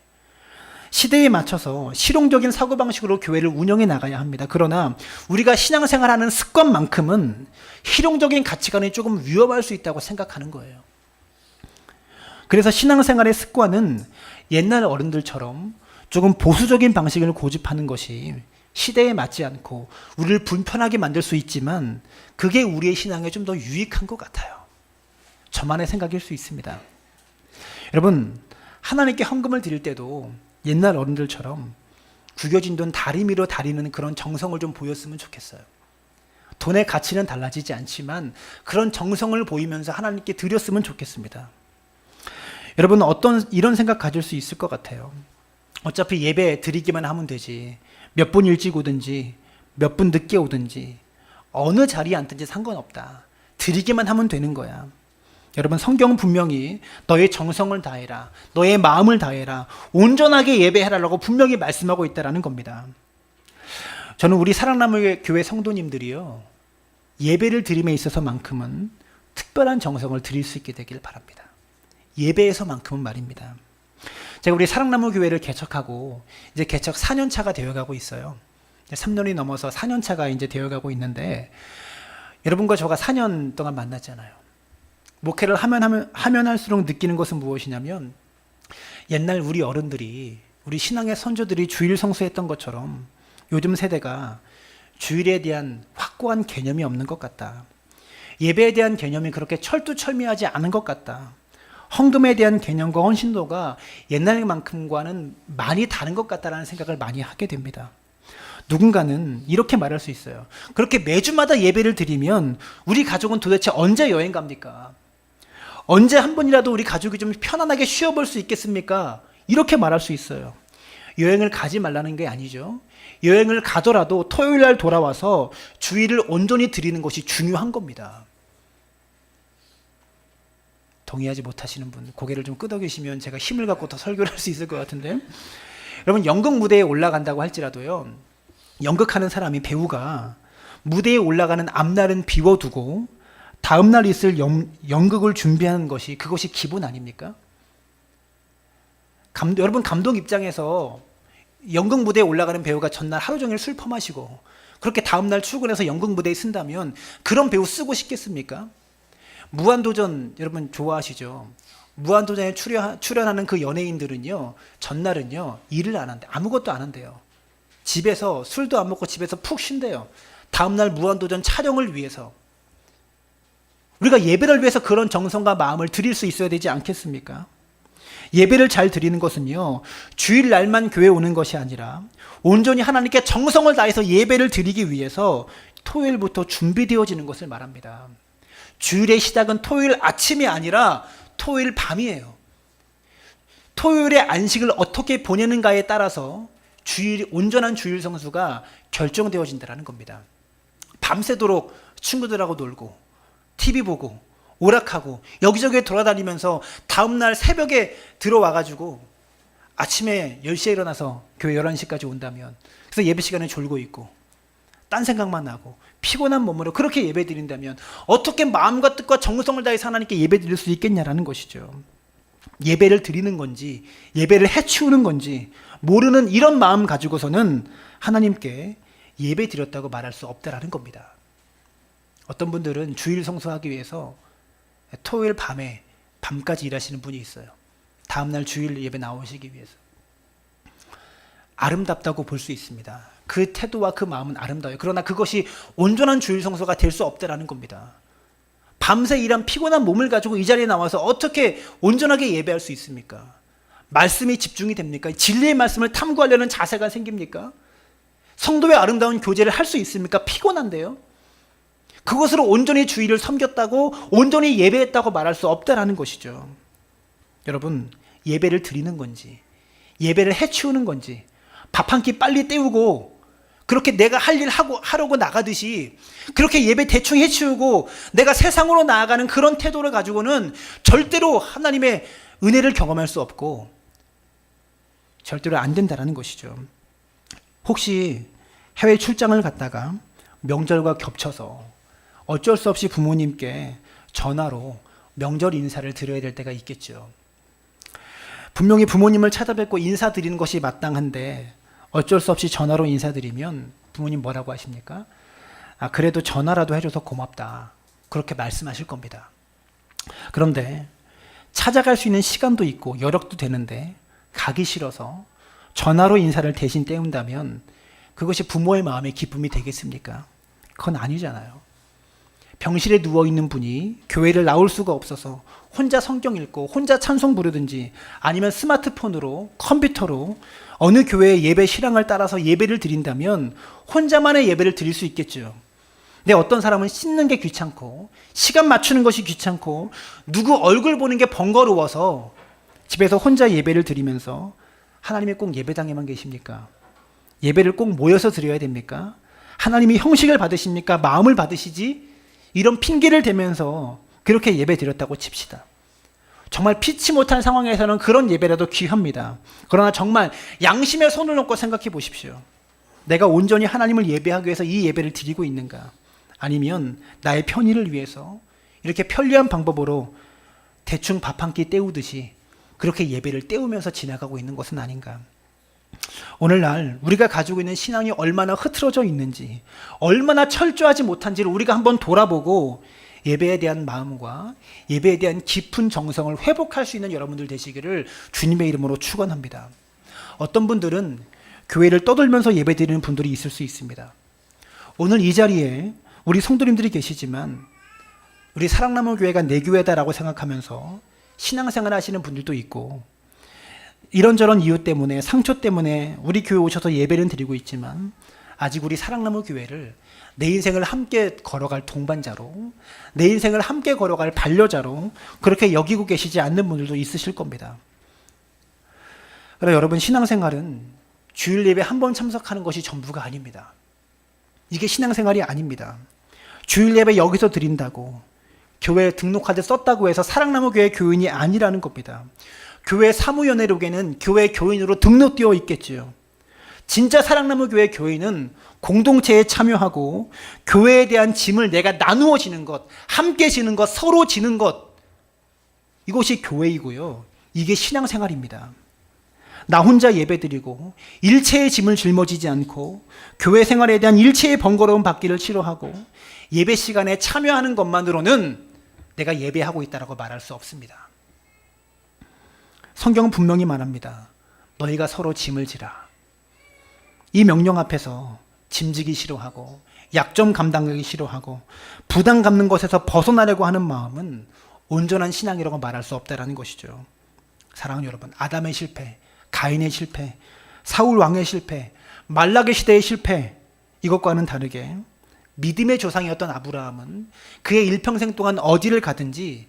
시대에 맞춰서 실용적인 사고방식으로 교회를 운영해 나가야 합니다. 그러나 우리가 신앙생활하는 습관만큼은 실용적인 가치관이 조금 위험할 수 있다고 생각하는 거예요. 그래서 신앙생활의 습관은 옛날 어른들처럼 조금 보수적인 방식을 고집하는 것이 시대에 맞지 않고 우리를 불편하게 만들 수 있지만, 그게 우리의 신앙에 좀 더 유익한 것 같아요. 저만의 생각일 수 있습니다. 여러분, 하나님께 헌금을 드릴 때도 옛날 어른들처럼 구겨진 돈 다리미로 다리는 그런 정성을 좀 보였으면 좋겠어요. 돈의 가치는 달라지지 않지만 그런 정성을 보이면서 하나님께 드렸으면 좋겠습니다. 여러분, 이런 생각 가질 수 있을 것 같아요. 어차피 예배 드리기만 하면 되지, 몇 분 일찍 오든지 몇 분 늦게 오든지 어느 자리에 앉든지 상관없다, 드리기만 하면 되는 거야. 여러분, 성경은 분명히 너의 정성을 다해라, 너의 마음을 다해라, 온전하게 예배해라라고 분명히 말씀하고 있다는 겁니다. 저는 우리 사랑나무 교회 성도님들이요, 예배를 드림에 있어서만큼은 특별한 정성을 드릴 수 있게 되길 바랍니다. 예배에서만큼은 말입니다. 제가 우리 사랑나무 교회를 개척하고 이제 개척 4년 차가 되어가고 있어요. 3년이 넘어서 4년 차가 이제 되어가고 있는데, 여러분과 저가 4년 동안 만났잖아요. 목회를 하면 할수록 느끼는 것은 무엇이냐면, 옛날 우리 어른들이, 우리 신앙의 선조들이 주일 성수했던 것처럼 요즘 세대가 주일에 대한 확고한 개념이 없는 것 같다. 예배에 대한 개념이 그렇게 철두철미하지 않은 것 같다. 헌금에 대한 개념과 헌신도가 옛날만큼과는 많이 다른 것 같다는 생각을 많이 하게 됩니다. 누군가는 이렇게 말할 수 있어요. 그렇게 매주마다 예배를 드리면 우리 가족은 도대체 언제 여행 갑니까? 언제 한 번이라도 우리 가족이 좀 편안하게 쉬어볼 수 있겠습니까? 이렇게 말할 수 있어요. 여행을 가지 말라는 게 아니죠. 여행을 가더라도 토요일 날 돌아와서 주일을 온전히 드리는 것이 중요한 겁니다. 동의하지 못하시는 분, 고개를 좀 끄덕이시면 제가 힘을 갖고 더 설교를 할 수 있을 것 같은데, 여러분 연극 무대에 올라간다고 할지라도요, 연극하는 사람이, 배우가 무대에 올라가는 앞날은 비워두고 다음날 있을 연극을 준비하는 것이, 그것이 기본 아닙니까? 여러분 감독 입장에서 연극 무대에 올라가는 배우가 전날 하루 종일 술 퍼마시고 그렇게 다음날 출근해서 연극 무대에 쓴다면 그런 배우 쓰고 싶겠습니까? 무한도전 여러분 좋아하시죠? 무한도전에 출연하는 그 연예인들은요, 전날은요 일을 안 한대. 아무것도 안 한대요. 집에서 술도 안 먹고 집에서 푹 쉰대요. 다음날 무한도전 촬영을 위해서. 우리가 예배를 위해서 그런 정성과 마음을 드릴 수 있어야 되지 않겠습니까? 예배를 잘 드리는 것은요, 주일날만 교회 오는 것이 아니라 온전히 하나님께 정성을 다해서 예배를 드리기 위해서 토요일부터 준비되어지는 것을 말합니다. 주일의 시작은 토요일 아침이 아니라 토요일 밤이에요. 토요일의 안식을 어떻게 보내는가에 따라서 온전한 주일 성수가 결정되어진다는 겁니다. 밤새도록 친구들하고 놀고 TV 보고 오락하고 여기저기 돌아다니면서 다음날 새벽에 들어와가지고 아침에 10시에 일어나서 교회 11시까지 온다면, 그래서 예배 시간에 졸고 있고 딴 생각만 나고 피곤한 몸으로 그렇게 예배 드린다면 어떻게 마음과 뜻과 정성을 다해서 하나님께 예배 드릴 수 있겠냐라는 것이죠. 예배를 드리는 건지 예배를 해치우는 건지 모르는 이런 마음 가지고서는 하나님께 예배 드렸다고 말할 수 없다라는 겁니다. 어떤 분들은 주일 성수하기 위해서 토요일 밤까지 일하시는 분이 있어요. 다음날 주일 예배 나오시기 위해서. 아름답다고 볼 수 있습니다. 그 태도와 그 마음은 아름다워요. 그러나 그것이 온전한 주일 성수가 될 수 없다라는 겁니다. 밤새 일한 피곤한 몸을 가지고 이 자리에 나와서 어떻게 온전하게 예배할 수 있습니까? 말씀이 집중이 됩니까? 진리의 말씀을 탐구하려는 자세가 생깁니까? 성도의 아름다운 교제를 할 수 있습니까? 피곤한데요. 그것으로 온전히 주일을 섬겼다고, 온전히 예배했다고 말할 수 없다라는 것이죠. 여러분, 예배를 드리는 건지 예배를 해치우는 건지, 밥 한 끼 빨리 때우고 그렇게 내가 할 일 하려고 나가듯이 그렇게 예배 대충 해치우고 내가 세상으로 나아가는 그런 태도를 가지고는 절대로 하나님의 은혜를 경험할 수 없고 절대로 안 된다는 것이죠. 혹시 해외 출장을 갔다가 명절과 겹쳐서 어쩔 수 없이 부모님께 전화로 명절 인사를 드려야 될 때가 있겠죠. 분명히 부모님을 찾아뵙고 인사드리는 것이 마땅한데 어쩔 수 없이 전화로 인사드리면 부모님 뭐라고 하십니까? 그래도 전화라도 해줘서 고맙다, 그렇게 말씀하실 겁니다. 그런데 찾아갈 수 있는 시간도 있고 여력도 되는데 가기 싫어서 전화로 인사를 대신 때운다면 그것이 부모의 마음의 기쁨이 되겠습니까? 그건 아니잖아요. 병실에 누워있는 분이 교회를 나올 수가 없어서 혼자 성경 읽고 혼자 찬송 부르든지 아니면 스마트폰으로 컴퓨터로 어느 교회의 예배 실황을 따라서 예배를 드린다면 혼자만의 예배를 드릴 수 있겠죠. 근데 어떤 사람은 씻는 게 귀찮고 시간 맞추는 것이 귀찮고 누구 얼굴 보는 게 번거로워서 집에서 혼자 예배를 드리면서 하나님의 꼭 예배당에만 계십니까? 예배를 꼭 모여서 드려야 됩니까? 하나님이 형식을 받으십니까? 마음을 받으시지? 이런 핑계를 대면서 그렇게 예배 드렸다고 칩시다. 정말 피치 못한 상황에서는 그런 예배라도 귀합니다. 그러나 정말 양심의 손을 놓고 생각해 보십시오. 내가 온전히 하나님을 예배하기 위해서 이 예배를 드리고 있는가? 아니면 나의 편의를 위해서 이렇게 편리한 방법으로 대충 밥 한 끼 때우듯이 그렇게 예배를 때우면서 지나가고 있는 것은 아닌가? 오늘날 우리가 가지고 있는 신앙이 얼마나 흐트러져 있는지, 얼마나 철저하지 못한지를 우리가 한번 돌아보고 예배에 대한 마음과 예배에 대한 깊은 정성을 회복할 수 있는 여러분들 되시기를 주님의 이름으로 축원합니다. 어떤 분들은 교회를 떠돌면서 예배드리는 분들이 있을 수 있습니다. 오늘 이 자리에 우리 성도님들이 계시지만 우리 사랑나무 교회가 내 교회다라고 생각하면서 신앙생활 하시는 분들도 있고, 이런저런 이유 때문에 상처 때문에 우리 교회 오셔서 예배는 드리고 있지만 아직 우리 사랑나무 교회를 내 인생을 함께 걸어갈 동반자로, 내 인생을 함께 걸어갈 반려자로 그렇게 여기고 계시지 않는 분들도 있으실 겁니다. 그래서 여러분, 신앙생활은 주일 예배 한 번 참석하는 것이 전부가 아닙니다. 이게 신앙생활이 아닙니다. 주일 예배 여기서 드린다고, 교회 등록카드 썼다고 해서 사랑나무 교회 교인이 아니라는 겁니다. 교회 사무연회록에는 교회 교인으로 등록되어 있겠지요. 진짜 사랑나무 교회 교인은 공동체에 참여하고 교회에 대한 짐을 내가 나누어 지는 것, 함께 지는 것, 서로 지는 것, 이것이 교회이고요. 이게 신앙생활입니다. 나 혼자 예배드리고 일체의 짐을 짊어지지 않고 교회 생활에 대한 일체의 번거로움 받기를 싫어하고 예배 시간에 참여하는 것만으로는 내가 예배하고 있다라고 말할 수 없습니다. 성경은 분명히 말합니다. 너희가 서로 짐을 지라. 이 명령 앞에서 짐지기 싫어하고 약점 감당하기 싫어하고 부담 갖는 것에서 벗어나려고 하는 마음은 온전한 신앙이라고 말할 수 없다는 것이죠. 사랑하는 여러분, 아담의 실패, 가인의 실패, 사울 왕의 실패, 말라기 시대의 실패, 이것과는 다르게 믿음의 조상이었던 아브라함은 그의 일평생 동안 어디를 가든지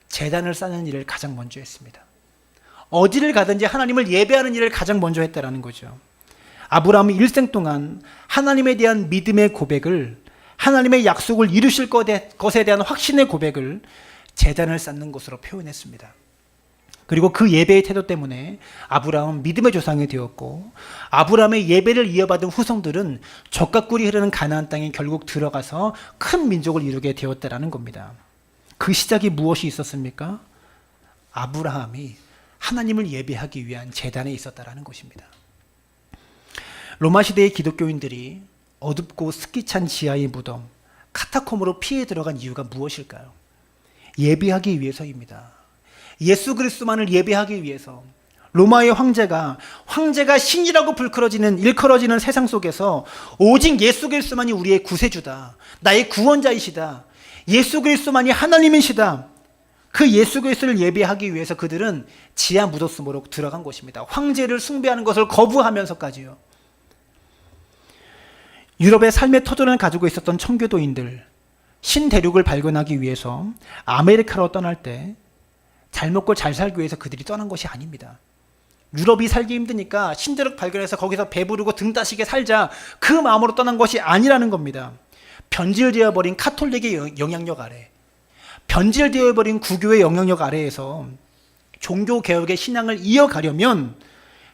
제단을 쌓는 일을 가장 먼저 했습니다. 어디를 가든지 하나님을 예배하는 일을 가장 먼저 했다라는 거죠. 아브라함은 일생 동안 하나님에 대한 믿음의 고백을, 하나님의 약속을 이루실 것에 대한 확신의 고백을 제단을 쌓는 것으로 표현했습니다. 그리고 그 예배의 태도 때문에 아브라함은 믿음의 조상이 되었고, 아브라함의 예배를 이어받은 후손들은 젖과 꿀이 흐르는 가나안 땅에 결국 들어가서 큰 민족을 이루게 되었다라는 겁니다. 그 시작이 무엇이 있었습니까? 아브라함이 하나님을 예배하기 위한 제단에 있었다라는 것입니다. 로마 시대의 기독교인들이 어둡고 습기 찬 지하의 무덤, 카타콤으로 피해 들어간 이유가 무엇일까요? 예배하기 위해서입니다. 예수 그리스도만을 예배하기 위해서. 로마의 황제가 신이라고 일컬어지는 세상 속에서 오직 예수 그리스도만이 우리의 구세주다, 나의 구원자이시다, 예수 그리스도만이 하나님이시다, 그 예수 그리스도를 예배하기 위해서 그들은 지하 무덤으로 들어간 것입니다. 황제를 숭배하는 것을 거부하면서까지요. 유럽의 삶의 터전을 가지고 있었던 청교도인들, 신대륙을 발견하기 위해서 아메리카로 떠날 때 잘 먹고 잘 살기 위해서 그들이 떠난 것이 아닙니다. 유럽이 살기 힘드니까 신대륙 발견해서 거기서 배부르고 등 따시게 살자, 그 마음으로 떠난 것이 아니라는 겁니다. 변질되어 버린 카톨릭의 영향력 아래, 변질되어 버린 구교의 영향력 아래에서 종교개혁의 신앙을 이어가려면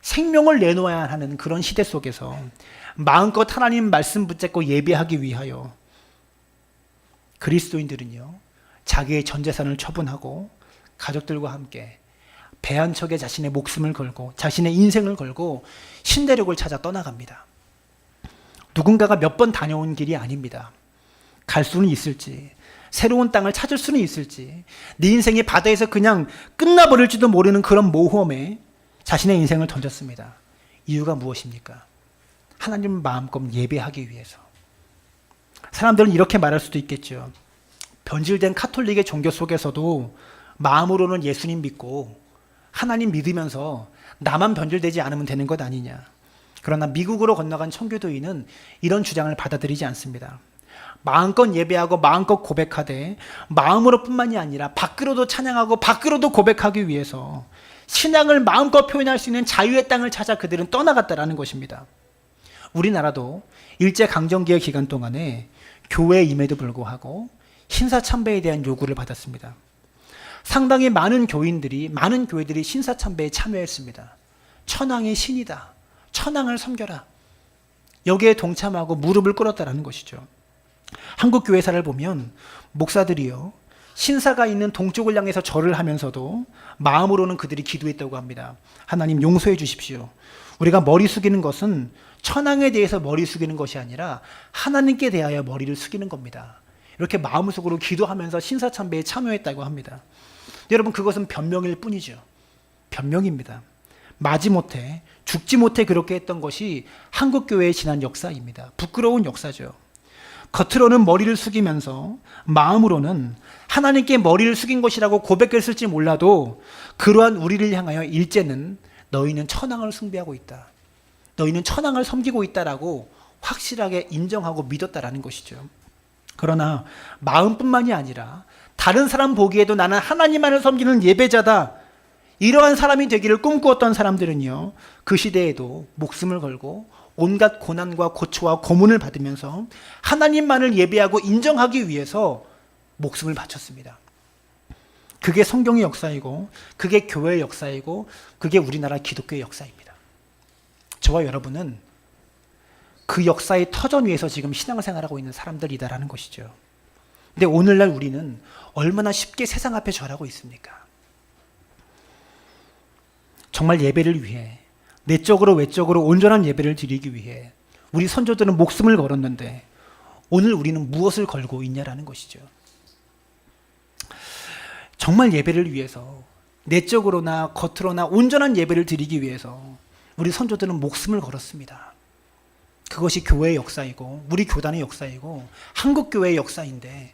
생명을 내놓아야 하는 그런 시대 속에서 마음껏 하나님 말씀 붙잡고 예배하기 위하여 그리스도인들은요, 자기의 전 재산을 처분하고 가족들과 함께 배 한 척에 자신의 목숨을 걸고 자신의 인생을 걸고 신대륙을 찾아 떠나갑니다. 누군가가 몇 번 다녀온 길이 아닙니다. 갈 수는 있을지, 새로운 땅을 찾을 수는 있을지, 네 인생이 바다에서 그냥 끝나버릴지도 모르는 그런 모험에 자신의 인생을 던졌습니다. 이유가 무엇입니까? 하나님을 마음껏 예배하기 위해서. 사람들은 이렇게 말할 수도 있겠죠. 변질된 카톨릭의 종교 속에서도 마음으로는 예수님 믿고 하나님 믿으면서 나만 변질되지 않으면 되는 것 아니냐. 그러나 미국으로 건너간 청교도인은 이런 주장을 받아들이지 않습니다. 마음껏 예배하고 마음껏 고백하되 마음으로뿐만이 아니라 밖으로도 찬양하고 밖으로도 고백하기 위해서 신앙을 마음껏 표현할 수 있는 자유의 땅을 찾아 그들은 떠나갔다라는 것입니다. 우리나라도 일제강점기의 기간 동안에 교회에 임에도 불구하고 신사참배에 대한 요구를 받았습니다. 상당히 많은 교회들이 신사참배에 참여했습니다. 천황의 신이다, 천황을 섬겨라, 여기에 동참하고 무릎을 꿇었다라는 것이죠. 한국 교회사를 보면 목사들이요, 신사가 있는 동쪽을 향해서 절을 하면서도 마음으로는 그들이 기도했다고 합니다. 하나님 용서해 주십시오. 우리가 머리 숙이는 것은 천황에 대해서 머리 숙이는 것이 아니라 하나님께 대하여 머리를 숙이는 겁니다. 이렇게 마음속으로 기도하면서 신사참배에 참여했다고 합니다. 여러분, 그것은 변명일 뿐이죠. 변명입니다. 마지못해 죽지 못해 그렇게 했던 것이 한국교회의 지난 역사입니다. 부끄러운 역사죠. 겉으로는 머리를 숙이면서 마음으로는 하나님께 머리를 숙인 것이라고 고백했을지 몰라도 그러한 우리를 향하여 일제는 너희는 천황을 숭배하고 있다, 너희는 천황을 섬기고 있다라고 확실하게 인정하고 믿었다라는 것이죠. 그러나 마음뿐만이 아니라 다른 사람 보기에도 나는 하나님만을 섬기는 예배자다, 이러한 사람이 되기를 꿈꾸었던 사람들은요, 그 시대에도 목숨을 걸고 온갖 고난과 고초와 고문을 받으면서 하나님만을 예배하고 인정하기 위해서 목숨을 바쳤습니다. 그게 성경의 역사이고, 그게 교회의 역사이고, 그게 우리나라 기독교의 역사입니다. 저와 여러분은 그 역사의 터전 위에서 지금 신앙생활하고 있는 사람들이다라는 것이죠. 근데 오늘날 우리는 얼마나 쉽게 세상 앞에 절하고 있습니까? 정말 예배를 위해, 내적으로 외적으로 온전한 예배를 드리기 위해 우리 선조들은 목숨을 걸었는데 오늘 우리는 무엇을 걸고 있냐라는 것이죠. 정말 예배를 위해서, 내적으로나 겉으로나 온전한 예배를 드리기 위해서 우리 선조들은 목숨을 걸었습니다. 그것이 교회의 역사이고, 우리 교단의 역사이고, 한국교회의 역사인데,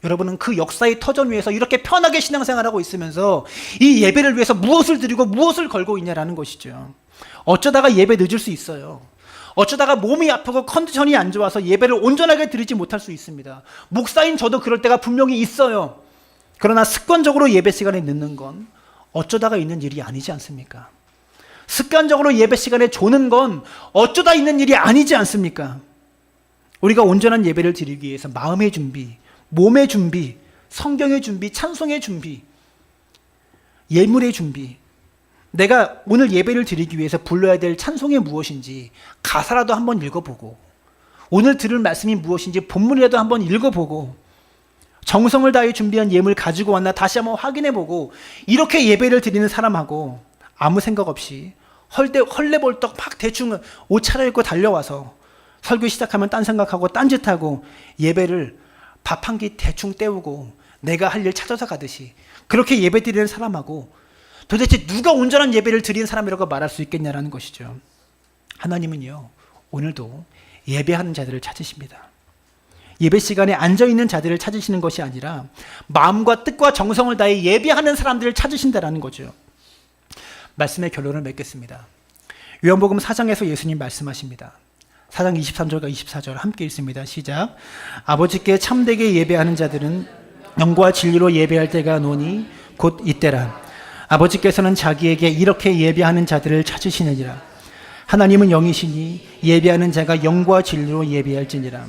여러분은 그 역사의 터전 위에서 이렇게 편하게 신앙생활하고 있으면서 이 예배를 위해서 무엇을 드리고 무엇을 걸고 있냐라는 것이죠. 어쩌다가 예배 늦을 수 있어요. 어쩌다가 몸이 아프고 컨디션이 안 좋아서 예배를 온전하게 드리지 못할 수 있습니다. 목사인 저도 그럴 때가 분명히 있어요. 그러나 습관적으로 예배 시간에 늦는 건 어쩌다가 있는 일이 아니지 않습니까? 습관적으로 예배 시간에 조는 건 어쩌다 있는 일이 아니지 않습니까? 우리가 온전한 예배를 드리기 위해서 마음의 준비, 몸의 준비, 성경의 준비, 찬송의 준비, 예물의 준비, 내가 오늘 예배를 드리기 위해서 불러야 될 찬송이 무엇인지 가사라도 한번 읽어보고, 오늘 들을 말씀이 무엇인지 본문이라도 한번 읽어보고, 정성을 다해 준비한 예물 가지고 왔나 다시 한번 확인해보고, 이렇게 예배를 드리는 사람하고 아무 생각 없이 헐레벌떡 막 대충 옷 차려입고 달려와서 설교 시작하면 딴 생각하고 딴짓하고 예배를 밥 한 끼 대충 때우고 내가 할 일 찾아서 가듯이 그렇게 예배 드리는 사람하고 도대체 누가 온전한 예배를 드리는 사람이라고 말할 수 있겠냐라는 것이죠. 하나님은요, 오늘도 예배하는 자들을 찾으십니다. 예배 시간에 앉아있는 자들을 찾으시는 것이 아니라 마음과 뜻과 정성을 다해 예배하는 사람들을 찾으신다라는 거죠. 말씀의 결론을 맺겠습니다. 요한복음 4장에서 예수님 말씀하십니다. 4장 23절과 24절 함께 읽습니다. 시작. 아버지께 참되게 예배하는 자들은 영과 진리로 예배할 때가 노니 곧 이때라. 아버지께서는 자기에게 이렇게 예배하는 자들을 찾으시느니라. 하나님은 영이시니 예배하는 자가 영과 진리로 예배할지니라.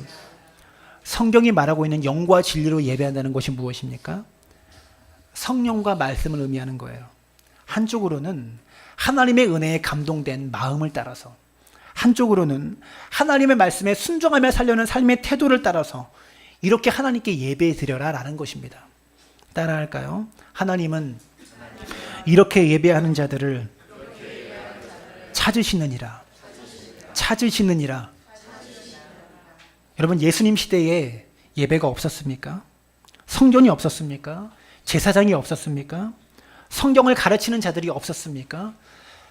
성경이 말하고 있는 영과 진리로 예배한다는 것이 무엇입니까? 성령과 말씀을 의미하는 거예요. 한쪽으로는 하나님의 은혜에 감동된 마음을 따라서, 한쪽으로는 하나님의 말씀에 순종하며 살려는 삶의 태도를 따라서 이렇게 하나님께 예배 드려라 라는 것입니다. 따라할까요? 하나님은 이렇게 예배하는 자들을 찾으시느니라. 찾으시느니라. 여러분, 예수님 시대에 예배가 없었습니까? 성전이 없었습니까? 제사장이 없었습니까? 성경을 가르치는 자들이 없었습니까?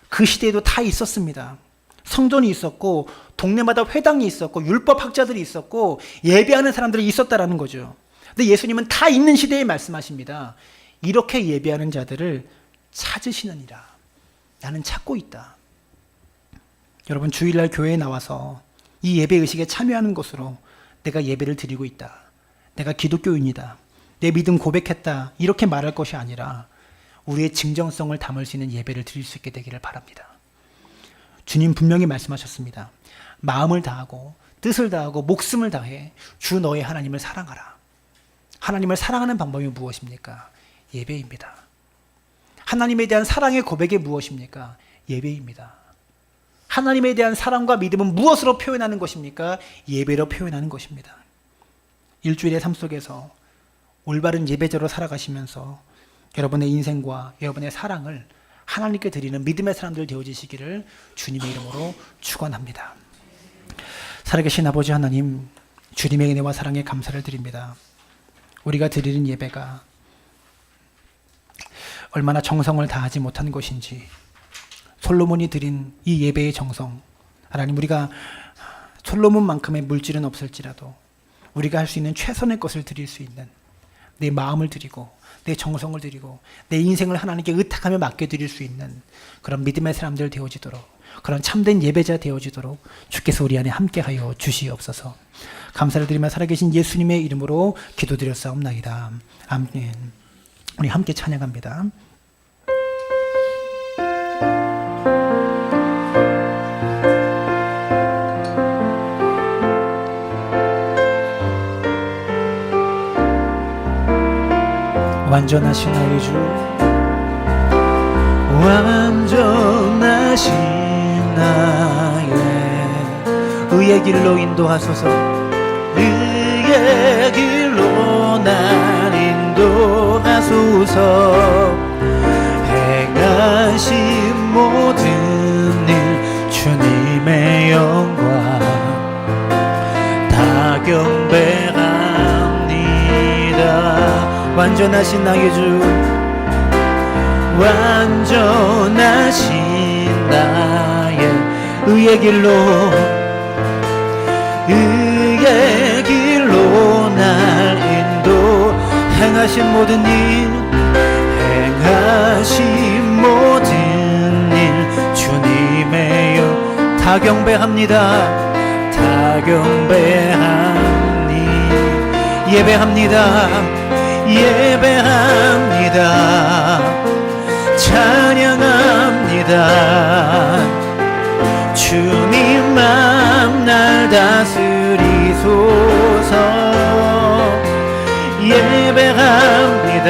그 시대에도 다 있었습니다. 성전이 있었고 동네마다 회당이 있었고 율법학자들이 있었고 예배하는 사람들이 있었다라는 거죠. 근데 예수님은 다 있는 시대에 말씀하십니다. 이렇게 예배하는 자들을 찾으시느니라. 나는 찾고 있다. 여러분, 주일날 교회에 나와서 이 예배 의식에 참여하는 것으로 내가 예배를 드리고 있다, 내가 기독교인이다, 내 믿음 고백했다, 이렇게 말할 것이 아니라 우리의 진정성을 담을 수 있는 예배를 드릴 수 있게 되기를 바랍니다. 주님 분명히 말씀하셨습니다. 마음을 다하고 뜻을 다하고 목숨을 다해 주 너의 하나님을 사랑하라. 하나님을 사랑하는 방법이 무엇입니까? 예배입니다. 하나님에 대한 사랑의 고백이 무엇입니까? 예배입니다. 하나님에 대한 사랑과 믿음은 무엇으로 표현하는 것입니까? 예배로 표현하는 것입니다. 일주일의 삶 속에서 올바른 예배자로 살아가시면서 여러분의 인생과 여러분의 사랑을 하나님께 드리는 믿음의 사람들 되어지시기를 주님의 이름으로 축원합니다. 살아계신 아버지 하나님, 주님의 은혜와 사랑에 감사를 드립니다. 우리가 드리는 예배가 얼마나 정성을 다하지 못한 것인지, 솔로몬이 드린 이 예배의 정성, 하나님, 우리가 솔로몬만큼의 물질은 없을지라도 우리가 할 수 있는 최선의 것을 드릴 수 있는 내 마음을 드리고 내 정성을 드리고 내 인생을 하나님께 의탁하며 맡겨드릴 수 있는 그런 믿음의 사람들 되어지도록 그런 참된 예배자 되어지도록 주께서 우리 안에 함께하여 주시옵소서. 감사를 드리며 살아계신 예수님의 이름으로 기도드렸사옵나이다. 아멘. 우리 함께 찬양합니다. 완전하신 나의 주, 완전하신 나의 의의 길로 인도하소서. 의의 길로 날 인도하소서. 행하신 모든 일 주님의 영광 다 경배합니다. 완전하신 나의 주, 완전하신 나의 의의 길로, 의의 길로 날 인도. 행하신 모든 일, 행하신 모든 일 주님의 영 다 경배합니다. 다 경배합니 예배합니다. 예배합니다. 찬양합니다. 주님 마음 날 다스리소서. 예배합니다.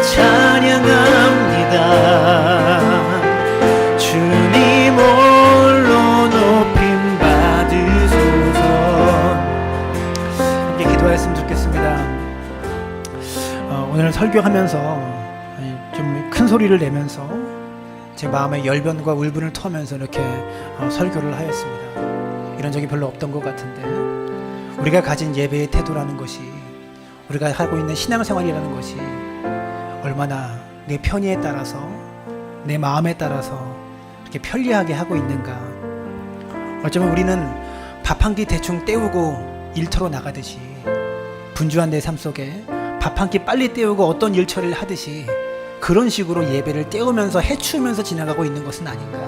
찬양합니다. 주님 홀로 높임 받으소서. 함께 기도하였으면 좋겠습니다. 오늘 설교하면서 좀 큰 소리를 내면서 제 마음의 열변과 울분을 터면서 이렇게 설교를 하였습니다. 이런 적이 별로 없던 것 같은데, 우리가 가진 예배의 태도라는 것이, 우리가 하고 있는 신앙생활이라는 것이 얼마나 내 편의에 따라서, 내 마음에 따라서 이렇게 편리하게 하고 있는가. 어쩌면 우리는 밥 한 끼 대충 때우고 일터로 나가듯이, 분주한 내 삶 속에 밥 한 끼 빨리 때우고 어떤 일 처리를 하듯이 그런 식으로 예배를 때우면서 해치우면서 지나가고 있는 것은 아닌가.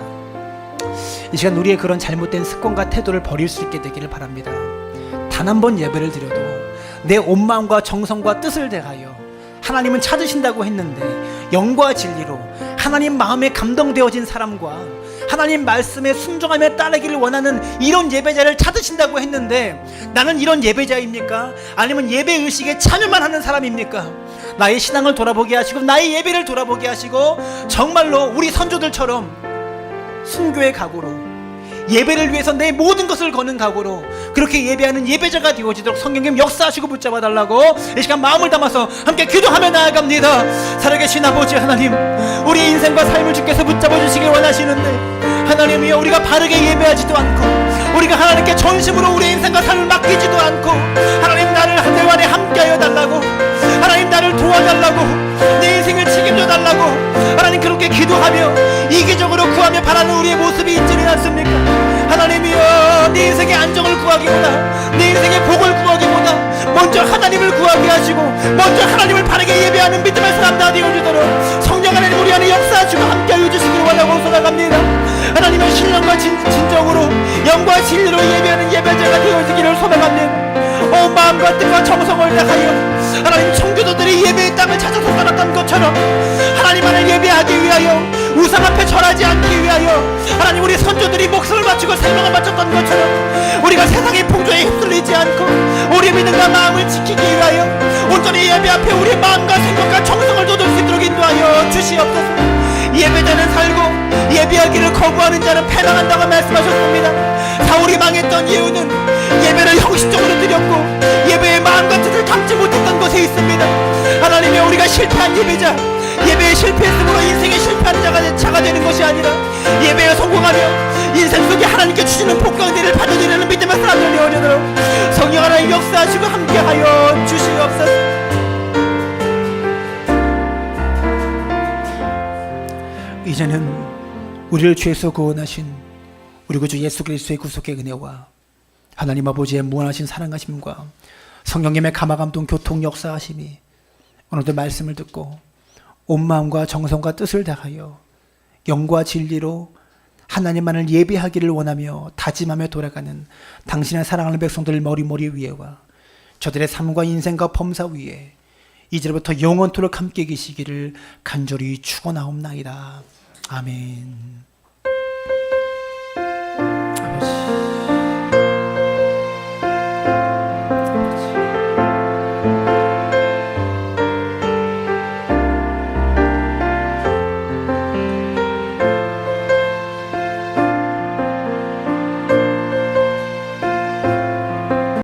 이 시간 우리의 그런 잘못된 습관과 태도를 버릴 수 있게 되기를 바랍니다. 단 한 번 예배를 드려도 내 온 마음과 정성과 뜻을 다하여 하나님은 찾으신다고 했는데, 영과 진리로 하나님 마음에 감동되어진 사람과 하나님 말씀에 순종하며 따르기를 원하는 이런 예배자를 찾으신다고 했는데, 나는 이런 예배자입니까? 아니면 예배의식에 참여만 하는 사람입니까? 나의 신앙을 돌아보게 하시고 나의 예배를 돌아보게 하시고, 정말로 우리 선조들처럼 순교의 각오로, 예배를 위해서 내 모든 것을 거는 각오로 그렇게 예배하는 예배자가 되어지도록 성령님 역사하시고 붙잡아 달라고 이 시간 마음을 담아서 함께 기도하며 나아갑니다. 살아계신 아버지 하나님, 우리 인생과 삶을 주께서 붙잡아 주시길 원하시는데, 하나님이여, 우리가 바르게 예배하지도 않고, 우리가 하나님께 전심으로 우리 인생과 삶을 맡기지도 않고, 하나님 나를 한 달 안에 함께하여 달라고, 하나님 나를 도와달라고, 내 인생을 책임져 달라고 하나님 그렇게 기도하며 이기적으로 구하며 바라는 우리의 모습이 있지는 않습니까? 하나님이여, 내 인생의 안정을 구하기보다, 내 인생의 복을 구하기보다 먼저 하나님을 구하게 하시고, 먼저 하나님을 바르게 예배하는 믿음의 사람 다 되어주도록 성령 하나님 우리 안에 역사하시고 함께하여 주시길 원하고 소망합니다. 하나님의 신령과 진정으로 영과 진리로 예배하는 예배자가 되어지기를 소망합니다. 온 마음과 뜻과 정성을 다하여 하나님 청교도들이 예배의 땅을 찾아서 살았던 것처럼 하나님 안을 예배하기 위하여, 우상 앞에 절하지 않기 위하여 하나님 우리 선조들이 목숨을 바치고 생명을 바쳤던 것처럼 우리가 세상의 풍조에 휩쓸리지 않고 우리 믿음과 마음을 지키기 위하여 온전히 예배 앞에 우리 마음과 생각과 정성을 쏟을 수 있도록 인도하여 주시옵소서. 예배자는 살고 예배하기를 거부하는 자는 패망한다고 말씀하셨습니다. 사울이 망했던 이유는 예배를 형식적으로 드렸고 예배의 마음과 뜻을 담지 못했던 것에 있습니다. 하나님의 우리가 실패한 예배자, 예배에 실패했으므로 인생에 실패한 자가 되는 것이 아니라 예배에 성공하며 인생 속에 하나님께 주시는 복강들을 받아들이는 믿음의 사람들 되어주도록 성령 하나님 역사하시고 함께하여 주시옵소서. 이제는 우리를 죄에서 구원하신 우리 구주 예수 그리스도의 구속의 은혜와 하나님 아버지의 무한하신 사랑하심과 성령님의 감화감동 교통 역사하심이 오늘도 말씀을 듣고 온 마음과 정성과 뜻을 다하여 영과 진리로 하나님만을 예배하기를 원하며 다짐하며 돌아가는 당신의 사랑하는 백성들 머리 위에와 저들의 삶과 인생과 범사 위에 이제부터 영원토록 함께 계시기를 간절히 축원하옵나이다. 아멘.